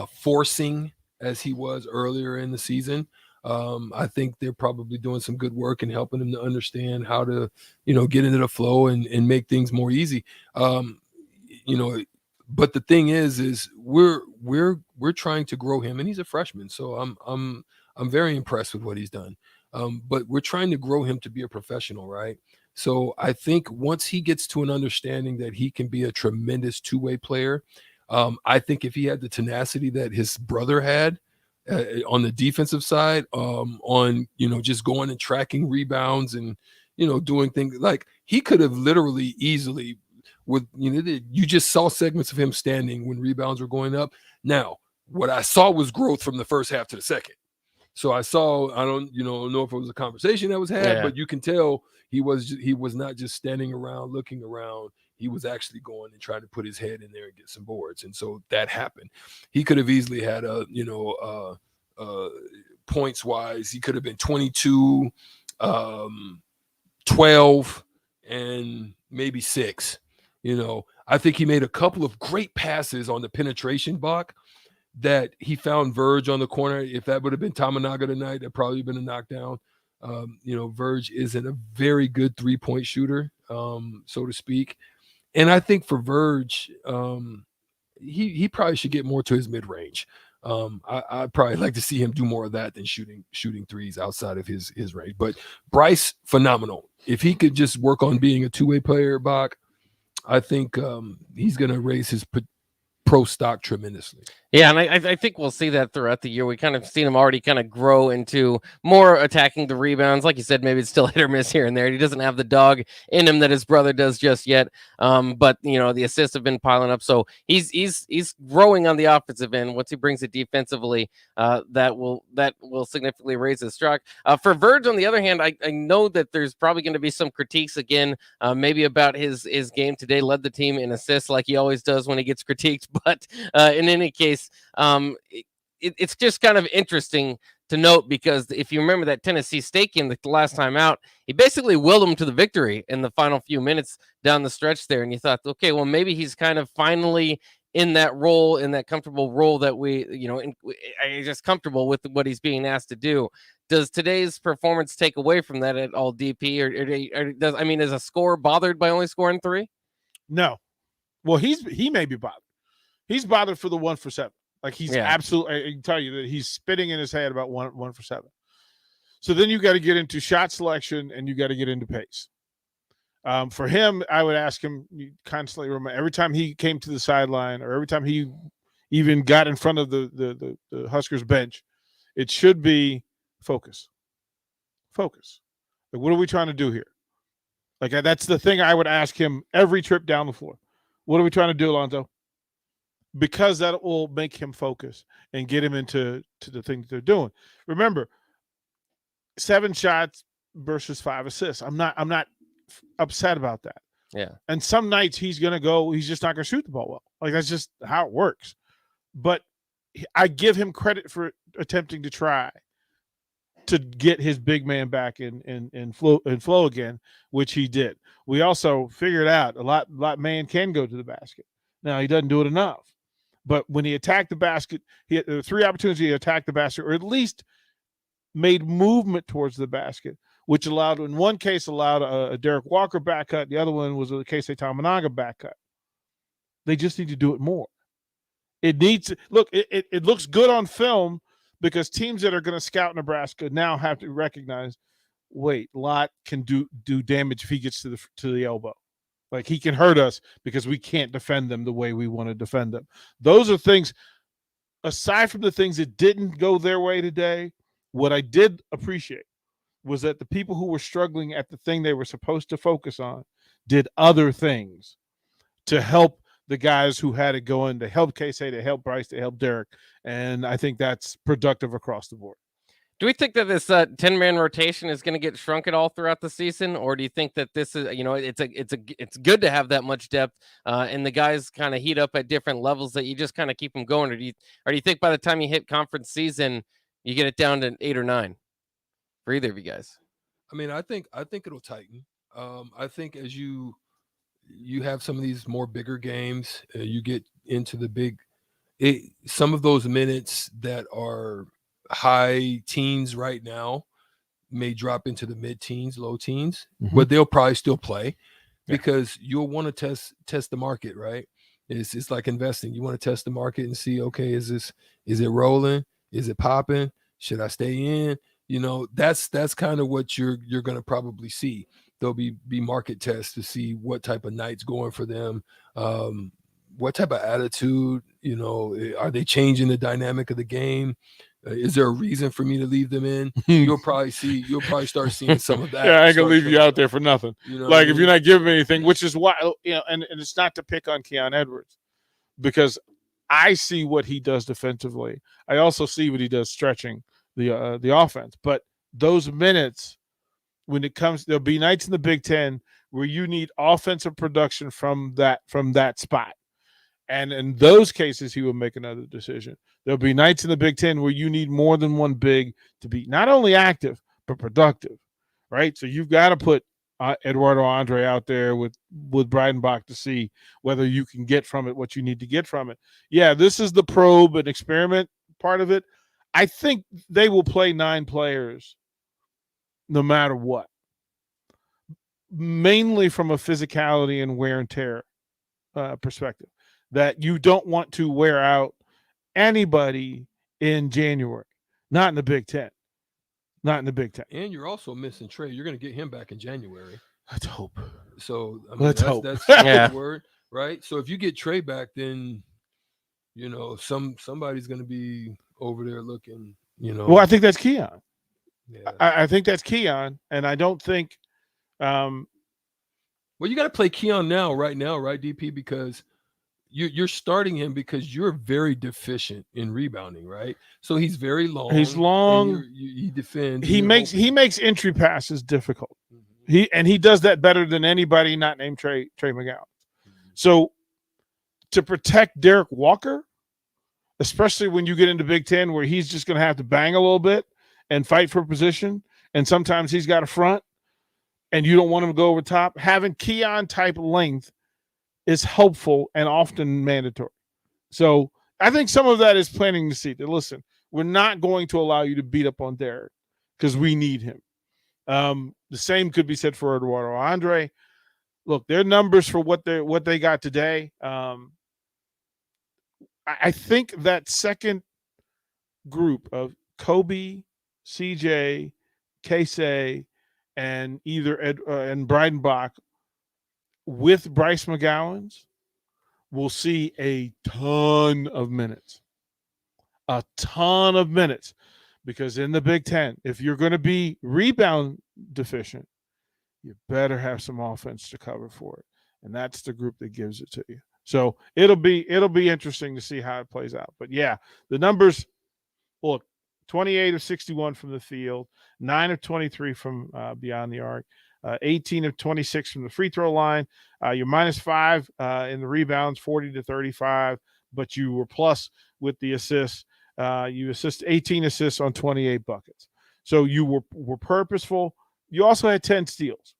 forcing as he was earlier in the season. I think they're probably doing some good work and helping him to understand how to, get into the flow and make things more easy. But the thing is we're trying to grow him, and he's a freshman, so I'm very impressed with what he's done. But we're trying to grow him to be a professional, right? So I think once he gets to an understanding that he can be a tremendous two-way player, I think if he had the tenacity that his brother had on the defensive side, on just going and tracking rebounds and doing things, like he could have literally easily you just saw segments of him standing when rebounds were going up. Now, what I saw was growth from the first half to the second. So I don't know if it was a conversation that was had, but you can tell he was not just standing around looking around. He was actually going and trying to put his head in there and get some boards. And so that happened. He could have easily had points wise, he could have been 22, 12, and maybe 6. I think he made a couple of great passes on the penetration block that he found Verge on the corner. If that would have been Tamanaga tonight, that'd probably been a knockdown. Verge isn't a very good 3-point shooter, so to speak. And I think for Verge, he probably should get more to his mid-range. I'd probably like to see him do more of that than shooting threes outside of his range. But Bryce, phenomenal. If he could just work on being a two-way player, Bach, I think he's going to raise his pro stock tremendously. Yeah, and I think we'll see that throughout the year. We kind of seen him already kind of grow into more attacking the rebounds. Like you said, maybe it's still hit or miss here and there. He doesn't have the dog in him that his brother does just yet. But the assists have been piling up. So he's growing on the offensive end. Once he brings it defensively, that will significantly raise his stock. For Verge, on the other hand, I know that there's probably going to be some critiques again, maybe about his game today. Led the team in assists like he always does when he gets critiqued. But in any case, it's just kind of interesting to note, because if you remember that Tennessee State game the last time out, he basically willed them to the victory in the final few minutes down the stretch there. And you thought, okay, well, maybe he's kind of finally in that role, in that comfortable role that he's just comfortable with what he's being asked to do. Does today's performance take away from that at all, DP? Or is a scorer bothered by only scoring 3? No. Well, he may be bothered. He's bothered for the 1 for 7. Like he's absolutely, I can tell you that he's spitting in his head about one for 7. So then you got to get into shot selection and you got to get into pace. For him, I would ask him constantly, remember, every time he came to the sideline or every time he even got in front of the Huskers bench, it should be focus. Focus. Like, what are we trying to do here? Like, that's the thing I would ask him every trip down the floor. What are we trying to do, Alonzo? Because that will make him focus and get him into the things they're doing. Remember, 7 shots versus 5 assists. I'm not upset about that. Yeah. And some nights he's just not going to shoot the ball well. Like, that's just how it works. But I give him credit for attempting to try to get his big man back in flow again, which he did. We also figured out a lot man can go to the basket. Now, he doesn't do it enough. But when he attacked the basket, he had 3 opportunities to attack the basket, or at least made movement towards the basket, which in one case allowed a Derek Walker back cut. The other one was a Keisei Tamanaga back cut. They just need to do it more. It looks good on film, because teams that are going to scout Nebraska now have to recognize, wait, Lott can do damage if he gets to the elbow. Like, he can hurt us because we can't defend them the way we want to defend them. Those are things aside from the things that didn't go their way today, what I did appreciate was that the people who were struggling at the thing they were supposed to focus on did other things to help the guys who had it going, to help Casey, to help Bryce, to help Derek. And I think that's productive across the board. Do we think that this 10-man rotation is going to get shrunk at all throughout the season, or do you think that this is, it's good to have that much depth and the guys kind of heat up at different levels that you just kind of keep them going, or do you think by the time you hit conference season you get it down to 8 or 9 for either of you guys? I mean, I think it'll tighten. I think as you have some of these more bigger games, you get into the big, some of those minutes that are high teens right now may drop into the mid-teens, low teens, but they'll probably still play because you'll want to test the market, right? It's like investing. You want to test the market and see, okay, is it rolling? Is it popping? Should I stay in? That's kind of what you're going to probably see. There'll be market tests to see what type of night's going for them. What type of attitude, are they changing the dynamic of the game? Is there a reason for me to leave them in? You'll probably start seeing some of that. Yeah, I ain't gonna leave you out there for nothing. Like if you're not giving me anything, which is why, and it's not to pick on Keon Edwards, because I see what he does defensively. I also see what he does stretching the offense. But those minutes, when it comes, there'll be nights in the Big Ten where you need offensive production from that spot. And in those cases, he will make another decision. There'll be nights in the Big Ten where you need more than one big to be not only active, but productive, right? So you've got to put Eduardo Andre out there with Breidenbach to see whether you can get from it what you need to get from it. Yeah, this is the probe and experiment part of it. I think they will play 9 players no matter what, mainly from a physicality and wear and tear perspective, that you don't want to wear out anybody in January, not in the Big Ten. Not in the Big Ten. And you're also missing Trey. You're going to get him back in January. Let's hope. So let's hope. That's the word, right? So if you get Trey back, then somebody's going to be over there looking. Well, I think that's Keon. Yeah. I think that's Keon, and I don't think. Well, you got to play Keon right now, right, DP? Because you're starting him because you're very deficient in rebounding, right? So he's very long. He's long. He defends. He makes entry passes difficult. He does that better than anybody not named Trey McGowan. So to protect Derek Walker, especially when you get into Big Ten where he's just going to have to bang a little bit and fight for position, and sometimes he's got a front, and you don't want him to go over top, having Keon type length is helpful and often mandatory. So I think some of that is planting the seed. Listen, we're not going to allow you to beat up on Derek because we need him. The same could be said for Eduardo Andre. Look, their numbers for what they got today. I think that second group of Kobe, CJ, Casey, and and Breidenbach with Bryce McGowan's will see a ton of minutes. A ton of minutes. Because in the Big Ten, if you're going to be rebound deficient, you better have some offense to cover for it. And that's the group that gives it to you. So it'll be interesting to see how it plays out. But yeah, the numbers, look, 28 of 61 from the field, 9 of 23 from beyond the arc, 18 of 26 from the free throw line. You're -5 in the rebounds, 40 to 35, but you were plus with the assists. You 18 assists on 28 buckets. So you were purposeful. You also had 10 steals.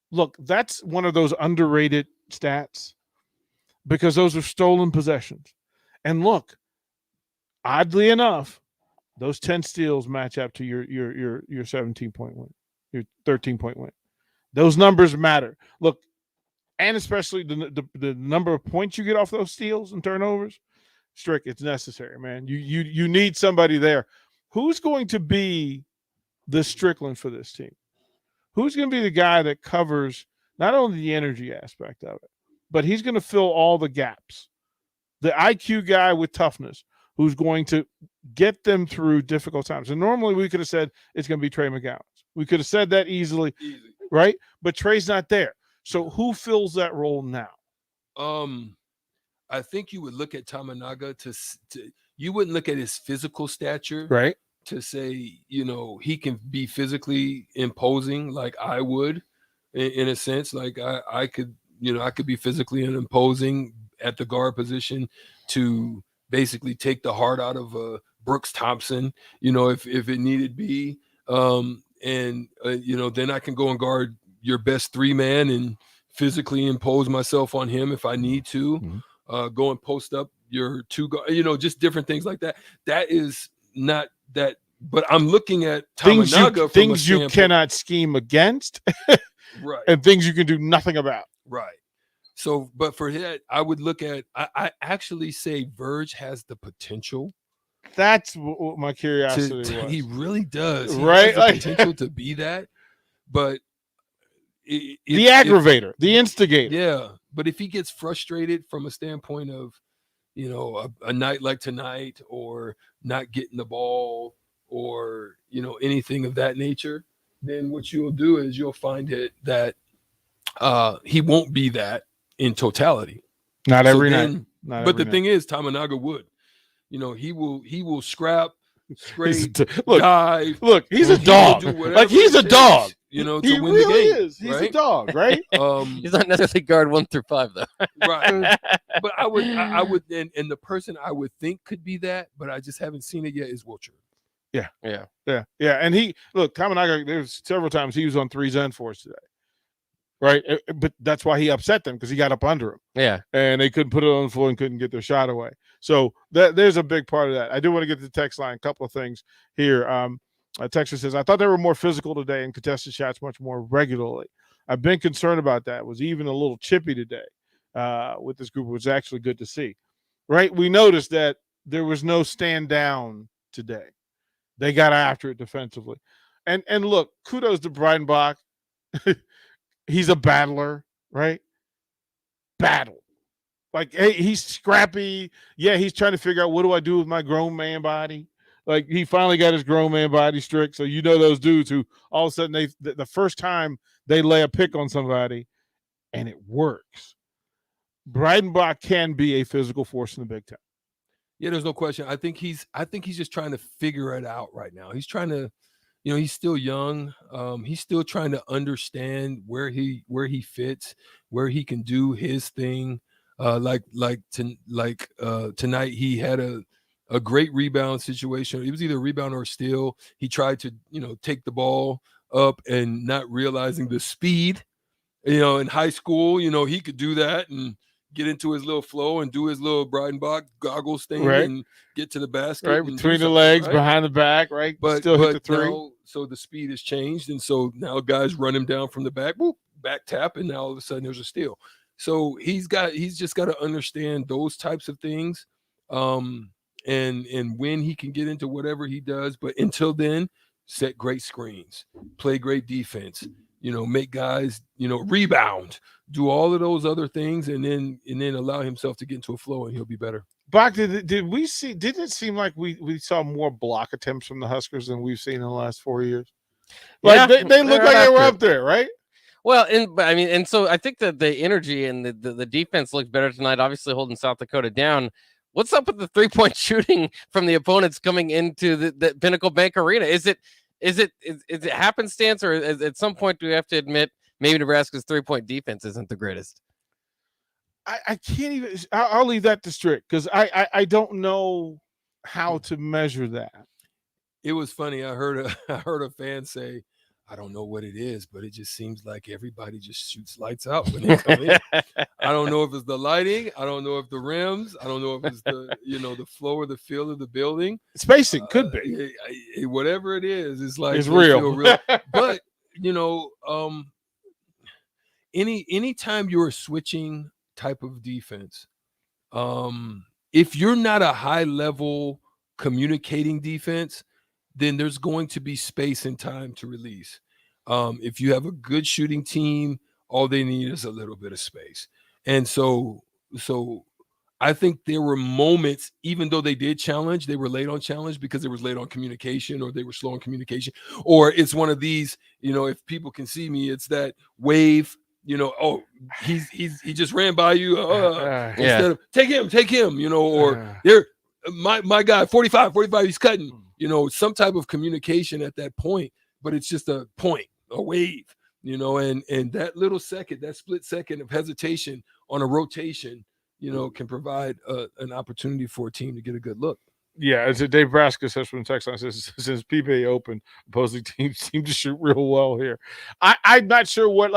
Look, that's one of those underrated stats because those are stolen possessions. And look, oddly enough, those 10 steals match up to your 17-point win, your 13-point win. Those numbers matter. Look, and especially the number of points you get off those steals and turnovers. Strick, it's necessary, man. You need somebody there. Who's going to be the Strickland for this team? Who's going to be the guy that covers not only the energy aspect of it, but he's going to fill all the gaps the IQ guy with toughness who's going to get them through difficult times. And normally we could have said it's going to be Trey McGowan. We could have said that easily, right? But Trey's not there. So who fills that role now? I think you would look at Tamanaga to you wouldn't look at his physical stature, right? To say, he can be physically imposing like I would, in a sense. Like I could be physically imposing at the guard position to basically take the heart out of Brooks Thompson, if it needed be. Then I can go and guard your best 3-man and physically impose myself on him if I need to. Go and post up your 2 guard, just different things like that. That is not that, but I'm looking at Tamanaga things you cannot scheme against, right? And things you can do nothing about, right? So, but for that, I would look at. I actually say Verge has the potential. That's what my curiosity was. He really does, right? He has the potential to be that, but the aggravator, the instigator. Yeah, but if he gets frustrated from a standpoint of, a night like tonight, or not getting the ball, or anything of that nature, then what you'll do is you'll find it that he won't be that in totality. Not every night. But the thing is, Tamanaga would. He will scrap, scrape, dive. Look, he's a dog. Like he's a dog. To he win really the game. is. He's a dog, right? He's not necessarily guard 1 through 5 though. Right. But I would, and the person I would think could be that, but I just haven't seen it yet, is Wilcher. Yeah. Yeah. And Tamanaga, there's several times he was on 3s and 4s today. Right. But that's why he upset them, because he got up under him. Yeah. And they couldn't put it on the floor and couldn't get their shot away. So there's a big part of that. I do want to get to the text line. A couple of things here. Texas says, I thought they were more physical today and contested shots much more regularly. I've been concerned about that. It was even a little chippy today with this group. It was actually good to see. Right. We noticed that there was no stand down today. They got after it defensively. And look, kudos to Breidenbach. He's a battler, right? Battle. Like, hey, he's scrappy. Yeah, he's trying to figure out, what do I do with my grown man body? Like, he finally got his grown man body strict. So those dudes who all of a sudden the first time they lay a pick on somebody and it works. Breidenbach can be a physical force in the Big Ten. Yeah, there's no question. I think he's just trying to figure it out right now. He's trying to, he's still young. He's still trying to understand where he fits, where he can do his thing. Tonight he had a great rebound situation. It was either a rebound or a steal. He tried to, take the ball up and not realizing the speed. In high school, he could do that and get into his little flow and do his little Breidenbach goggles thing, right, and get to the basket. Right, between the legs, right, behind the back, right? But still hit the 3. Now, so the speed has changed, and so now guys run him down from the back, whoop, back tap, and now all of a sudden there's a steal. So he's just got to understand those types of things, and when he can get into whatever he does. But until then, set great screens, play great defense, make guys, rebound, do all of those other things, and then allow himself to get into a flow, and he'll be better. Bach, did we see? Didn't it seem like we saw more block attempts from the Huskers than we've seen in the last 4 years? Like they look like they were up there, right? Well, and so I think that the energy and the defense looked better tonight. Obviously, holding South Dakota down. What's up with the 3-point shooting from the opponents coming into the Pinnacle Bank Arena? Is it happenstance, or at some point do we have to admit maybe Nebraska's 3-point defense isn't the greatest? I can't even. I'll leave that to Strick, because I don't know how to measure that. It was funny. I heard a fan say, I don't know what it is, but it just seems like everybody just shoots lights out when they come in. I don't know if it's the lighting. I don't know if the rims. I don't know if it's the the flow or the feel of the building. Spacing could be. Whatever it is, it's like it's real. But anytime you're switching type of defense, if you're not a high level communicating defense, then there's going to be space and time to release. If you have a good shooting team, all they need is a little bit of space. And so I think there were moments, even though they did challenge, they were late on challenge because they was late on communication, or they were slow on communication, or it's one of these, if people can see me, it's that wave, oh, he just ran by you, instead of take him, or there, my guy, 45, he's cutting, some type of communication at that point, but it's just a point, a wave, and that little second, that split second of hesitation on a rotation, can provide an opportunity for a team to get a good look. Yeah, as Dave Braska says from Texas, says since PBA opened, opposing teams seem to shoot real well here. I'm not sure what,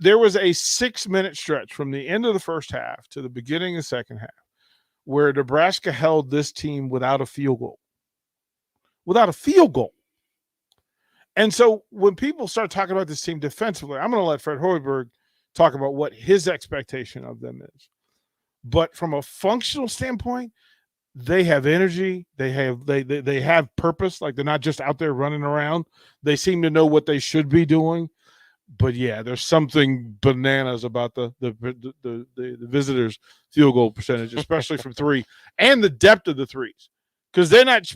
there was a 6-minute stretch from the end of the first half to the beginning of the second half where Nebraska held this team without a field goal. And so when people start talking about this team defensively, I'm going to let Fred Hoiberg talk about what his expectation of them is. But from a functional standpoint, they have energy. They have purpose. Like, they're not just out there running around. They seem to know what they should be doing. But yeah, there's something bananas about the visitors' field goal percentage, especially from three, and the depth of the threes, because they're not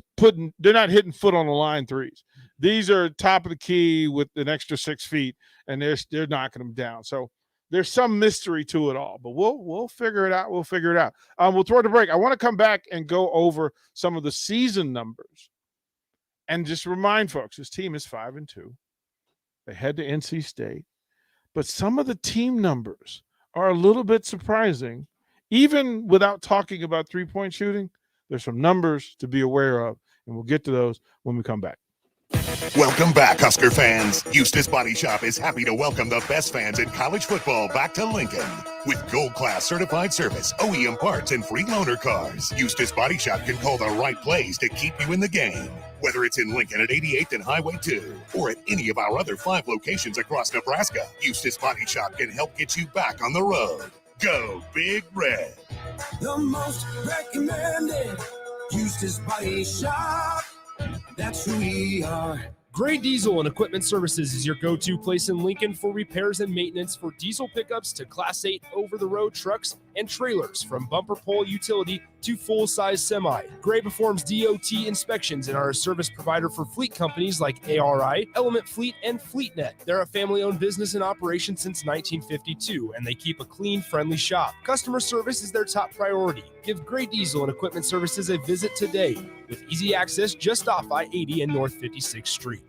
hitting foot on the line threes. These are top of the key with an extra 6 feet, and they're knocking them down. So there's some mystery to it all, but we'll figure it out. We'll throw it to break. I want to come back and go over some of the season numbers, and just remind folks this team is 5-2. They head to NC State, but some of the team numbers are a little bit surprising. Even without talking about three-point shooting, there's some numbers to be aware of, and we'll get to those when we come back. Welcome back, Husker fans. Eustace Body Shop is happy to welcome the best fans in college football back to Lincoln. With gold-class certified service, OEM parts, and free loaner cars, Eustace Body Shop can call the right place to keep you in the game. Whether it's in Lincoln at 88th and Highway 2 or at any of our other 5 locations across Nebraska, Eustace Body Shop can help get you back on the road. Go Big Red. The most recommended Eustace Body Shop. That's who we are. Gray Diesel and Equipment Services is your go-to place in Lincoln for repairs and maintenance for diesel pickups to Class 8 over-the-road trucks and trailers, from bumper pole utility to full-size semi. Gray performs DOT inspections and are a service provider for fleet companies like ARI, Element Fleet, and FleetNet. They're a family-owned business in operation since 1952, and they keep a clean, friendly shop. Customer service is their top priority. Give Gray Diesel and Equipment Services a visit today, with easy access just off I-80 and North 56th Street.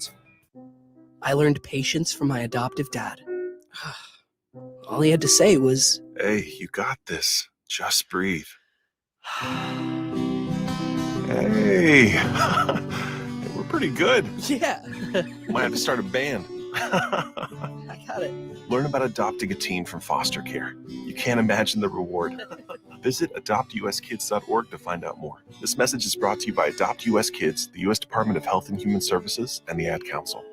I learned patience from my adoptive dad. All he had to say was, "Hey, you got this. Just breathe." Hey, we're pretty good. Yeah. Might have to start a band. I got it. Learn about adopting a teen from foster care. You can't imagine the reward. Visit adoptuskids.org to find out more. This message is brought to you by Adopt US Kids, the U.S. Department of Health and Human Services, and the Ad Council.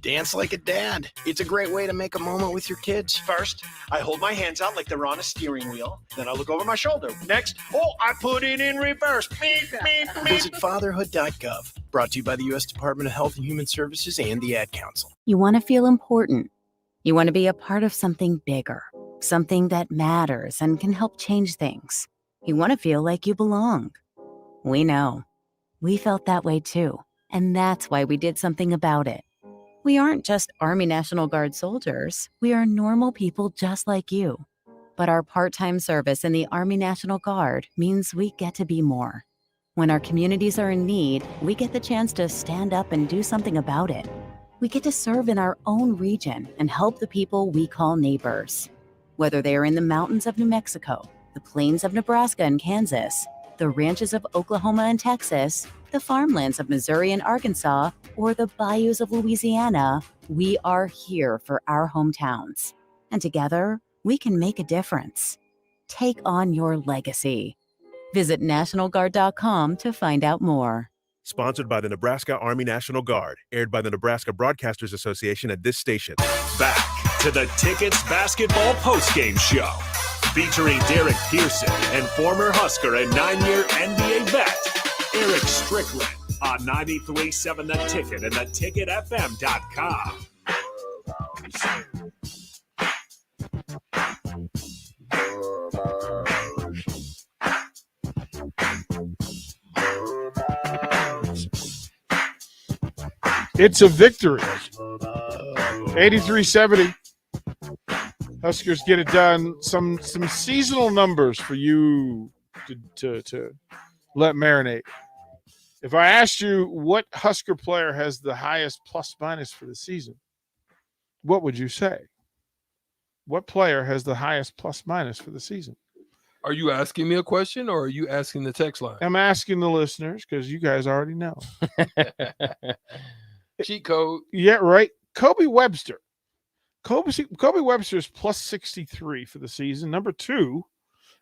Dance like a dad. It's a great way to make a moment with your kids. First, I hold my hands out like they're on a steering wheel. Then I look over my shoulder. Next, I put it in reverse. Visit fatherhood.gov. Brought to you by the U.S. Department of Health and Human Services and the Ad Council. You want to feel important. You want to be a part of something bigger, something that matters and can help change things. You want to feel like you belong. We know. We felt that way too, and that's why we did something about it. We aren't just Army National Guard soldiers. We are normal people just like you. But our part-time service in the Army National Guard means we get to be more. When our communities are in need, we get the chance to stand up and do something about it. We get to serve in our own region and help the people we call neighbors. Whether they are in the mountains of New Mexico, the plains of Nebraska and Kansas, the ranches of Oklahoma and Texas, the farmlands of Missouri and Arkansas, or the bayous of Louisiana, we are here for our hometowns. And together, we can make a difference. Take on your legacy. Visit NationalGuard.com to find out more. Sponsored by the Nebraska Army National Guard. Aired by the Nebraska Broadcasters Association at this station. Back to the Tickets Basketball Postgame Show. Featuring Derek Pearson and former Husker and 9-year NBA vet, Eric Strickland, on 93.7 The Ticket and theticketfm.com. It's a victory. 83-70. Huskers get it done. Some seasonal numbers for you to let marinate. If I asked you what Husker player has the highest plus minus for the season, what would you say? What player has the highest plus minus for the season? Are you asking me a question or are you asking the text line? I'm asking the listeners because you guys already know. Cheat code. Yeah, right. Kobe Webster. Kobe Webster is plus 63 for the season. Number 2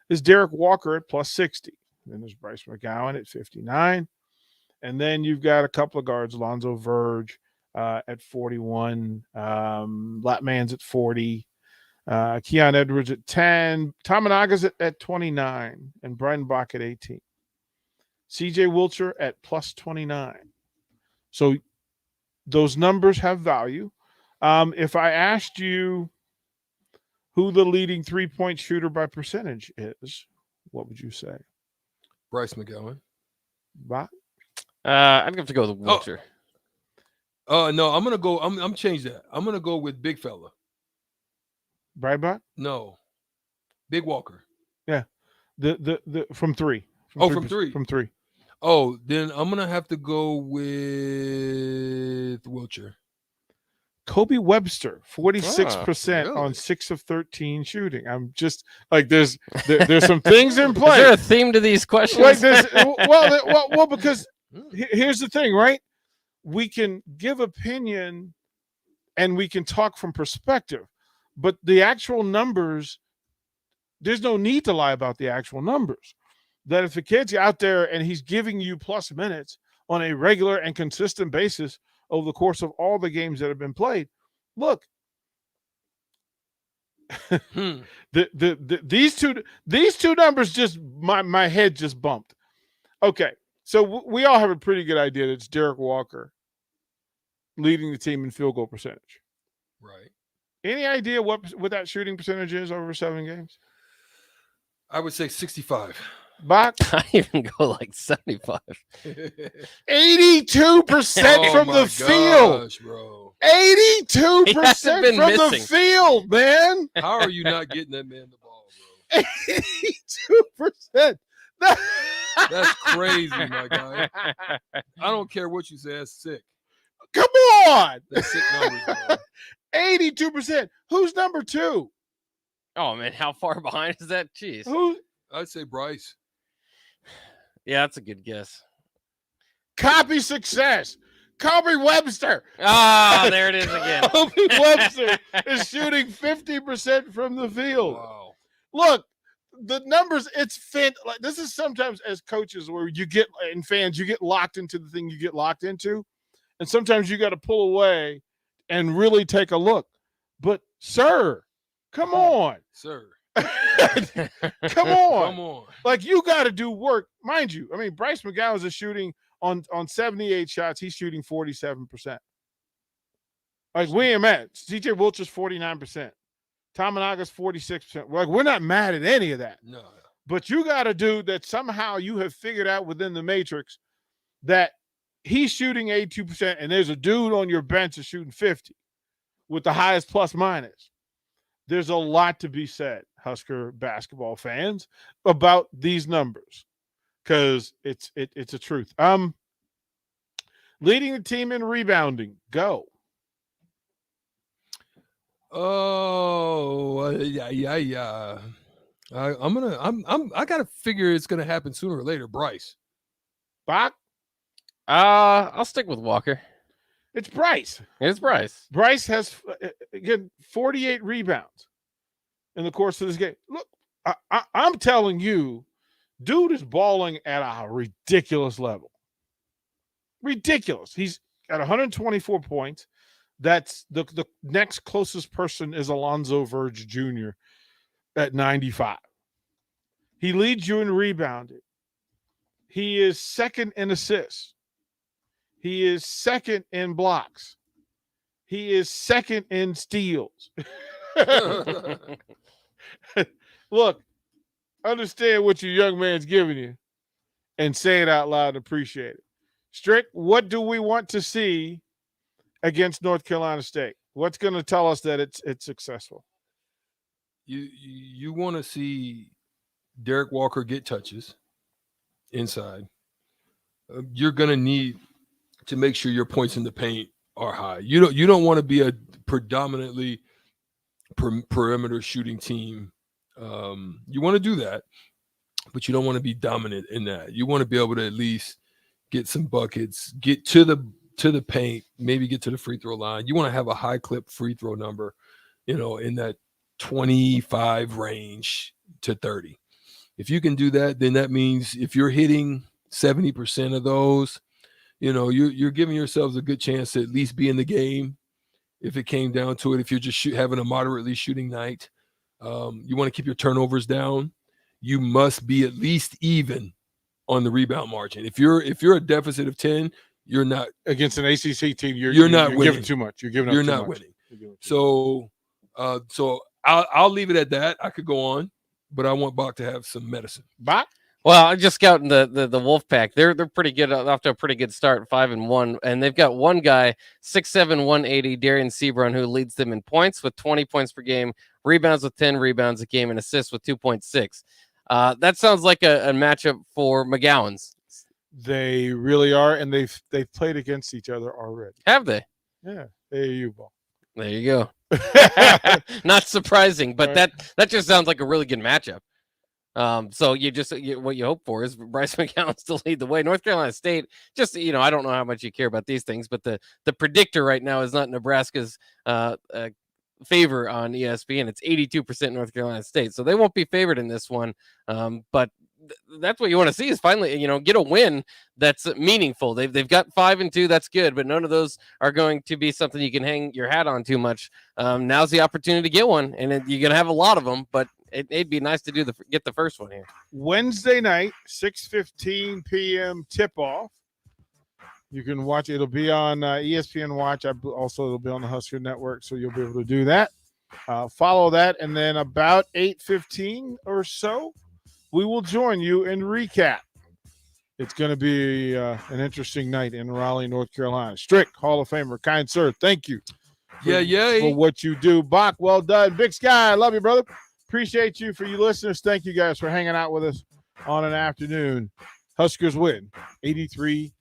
is Derek Walker at plus 60. Then there's Bryce McGowan at 59. And then you've got a couple of guards, Lonzo Verge at 41, Latman's at 40, Keon Edwards at 10, Tominaga's at 29, and Brian Bach at 18. CJ Wilcher at plus 29. So those numbers have value. If I asked you who the leading three-point shooter by percentage is, what would you say? Bryce McGowan. Bach? I'd have to go with Wilcher. No, I'm gonna go. I'm change that. I'm gonna go with big fella. Brybot? No, Big Walker. Yeah, the from 3. From 3. From 3. Oh, then I'm gonna have to go with Wilcher. Kobe Webster, 46% really? on 6 of 13 shooting. I'm just like there's some things in play. Is there a theme to these questions? Like this, well, because here's the thing, right? We can give opinion and we can talk from perspective, but the actual numbers, there's no need to lie about the actual numbers. That if the kid's out there and he's giving you plus minutes on a regular and consistent basis over the course of all the games that have been played, look, these two numbers just my head just bumped. Okay, so we all have a pretty good idea that it's Derek Walker leading the team in field goal percentage. Right. Any idea what that shooting percentage is over 7 games? I would say 65. Bach? I even go like 75. 82% from the field. Bro. 82% from the field, man. How are you not getting that man the ball, bro? 82%. That's crazy, my guy. I don't care what you say. That's sick. Come on. That's sick numbers, bro. 82%. Who's number 2? Oh, man. How far behind is that? Jeez. Who? I'd say Bryce. Yeah, that's a good guess. Copy success. Kobe Webster. Ah, there it is again. Kobe Webster is shooting 50% from the field. Wow. Look, the numbers, it's fit. Like, this is sometimes as coaches where you get, and fans, you get locked into the thing you get locked into. And sometimes you got to pull away and really take a look. But, sir, come on. Sir. Come on. Come on. Like, you got to do work. Mind you, I mean, Bryce McGowan is shooting on 78 shots. He's shooting 47%. Like, we ain't mad. CJ Wilcher's 49%. Tominaga's 46%. Like, we're not mad at any of that. No. But you got a dude that somehow you have figured out within the matrix that he's shooting 82%, and there's a dude on your bench that's shooting 50 with the highest plus minus. There's a lot to be said, Husker basketball fans, about these numbers because it's a truth. Leading the team in rebounding, go. Oh, yeah. I gotta figure it's gonna happen sooner or later. Bryce. Bach? I'll stick with Walker. It's Bryce. It's Bryce. Bryce has, again, 48 rebounds in the course of this game. Look, I'm telling you, dude is balling at a ridiculous level. Ridiculous. He's got 124 points. That's the next closest person is Alonzo Verge Jr. at 95. He leads you in rebounding. He is second in assists. He is second in blocks. He is second in steals. Look, understand what your young man's giving you. and say it out loud and appreciate it. Strick, what do we want to see against North Carolina State? What's going to tell us that it's successful? You want to see Derek Walker get touches inside. You're going to need to make sure your points in the paint are high. You don't want to be a predominantly perimeter shooting team. You want to do that, but you don't want to be dominant in that. You want to be able to at least get some buckets, get to the paint, maybe get to the free throw line. You want to have a high clip free throw number, in that 25 range to 30. If you can do that, then that means if you're hitting 70% of those, you're giving yourselves a good chance to at least be in the game. If it came down to it, if you're just having a moderately shooting night, you want to keep your turnovers down. You must be at least even on the rebound margin. If you're a deficit of 10, you're not against an ACC team. You're not winning. Giving too much. You're giving up You're too not much. winning. So I'll leave it at that. I could go on, but I want Bach to have some medicine. Bach? Well, I'm just scouting the Wolfpack. They're pretty good, off to a pretty good start, 5-1, and they've got one guy, 6'7", 180, Darian Seabron, who leads them in points with 20 points per game, rebounds with 10 rebounds a game, and assists with 2.6. That sounds like a matchup for McGowan's. They really are, and they've played against each other already. Have they? Yeah. AAU ball. There you go. Not surprising, but that just sounds like a really good matchup. So what you hope for is Bryce McGowan's to lead the way. North Carolina State, just I don't know how much you care about these things, but the predictor right now is not Nebraska's favor on ESPN. It's 82% North Carolina State, so they won't be favored in this one. But that's what you want to see is finally get a win that's meaningful. They've got 5-2, that's good, but none of those are going to be something you can hang your hat on too much. Now's the opportunity to get one, and you're gonna have a lot of them, but it'd be nice to get the first one here. Wednesday night, 6:15 p.m. tip-off. You can watch it. It'll be on ESPN Watch. Also, it'll be on the Husker Network, so you'll be able to do that. Follow that, and then about 8:15 or so, we will join you in recap. It's going to be an interesting night in Raleigh, North Carolina. Strick, Hall of Famer, kind sir, thank you. For what you do. Bach, well done. Big Sky, I love you, brother. Appreciate you. For you listeners, thank you guys for hanging out with us on an afternoon. Huskers win 83-70.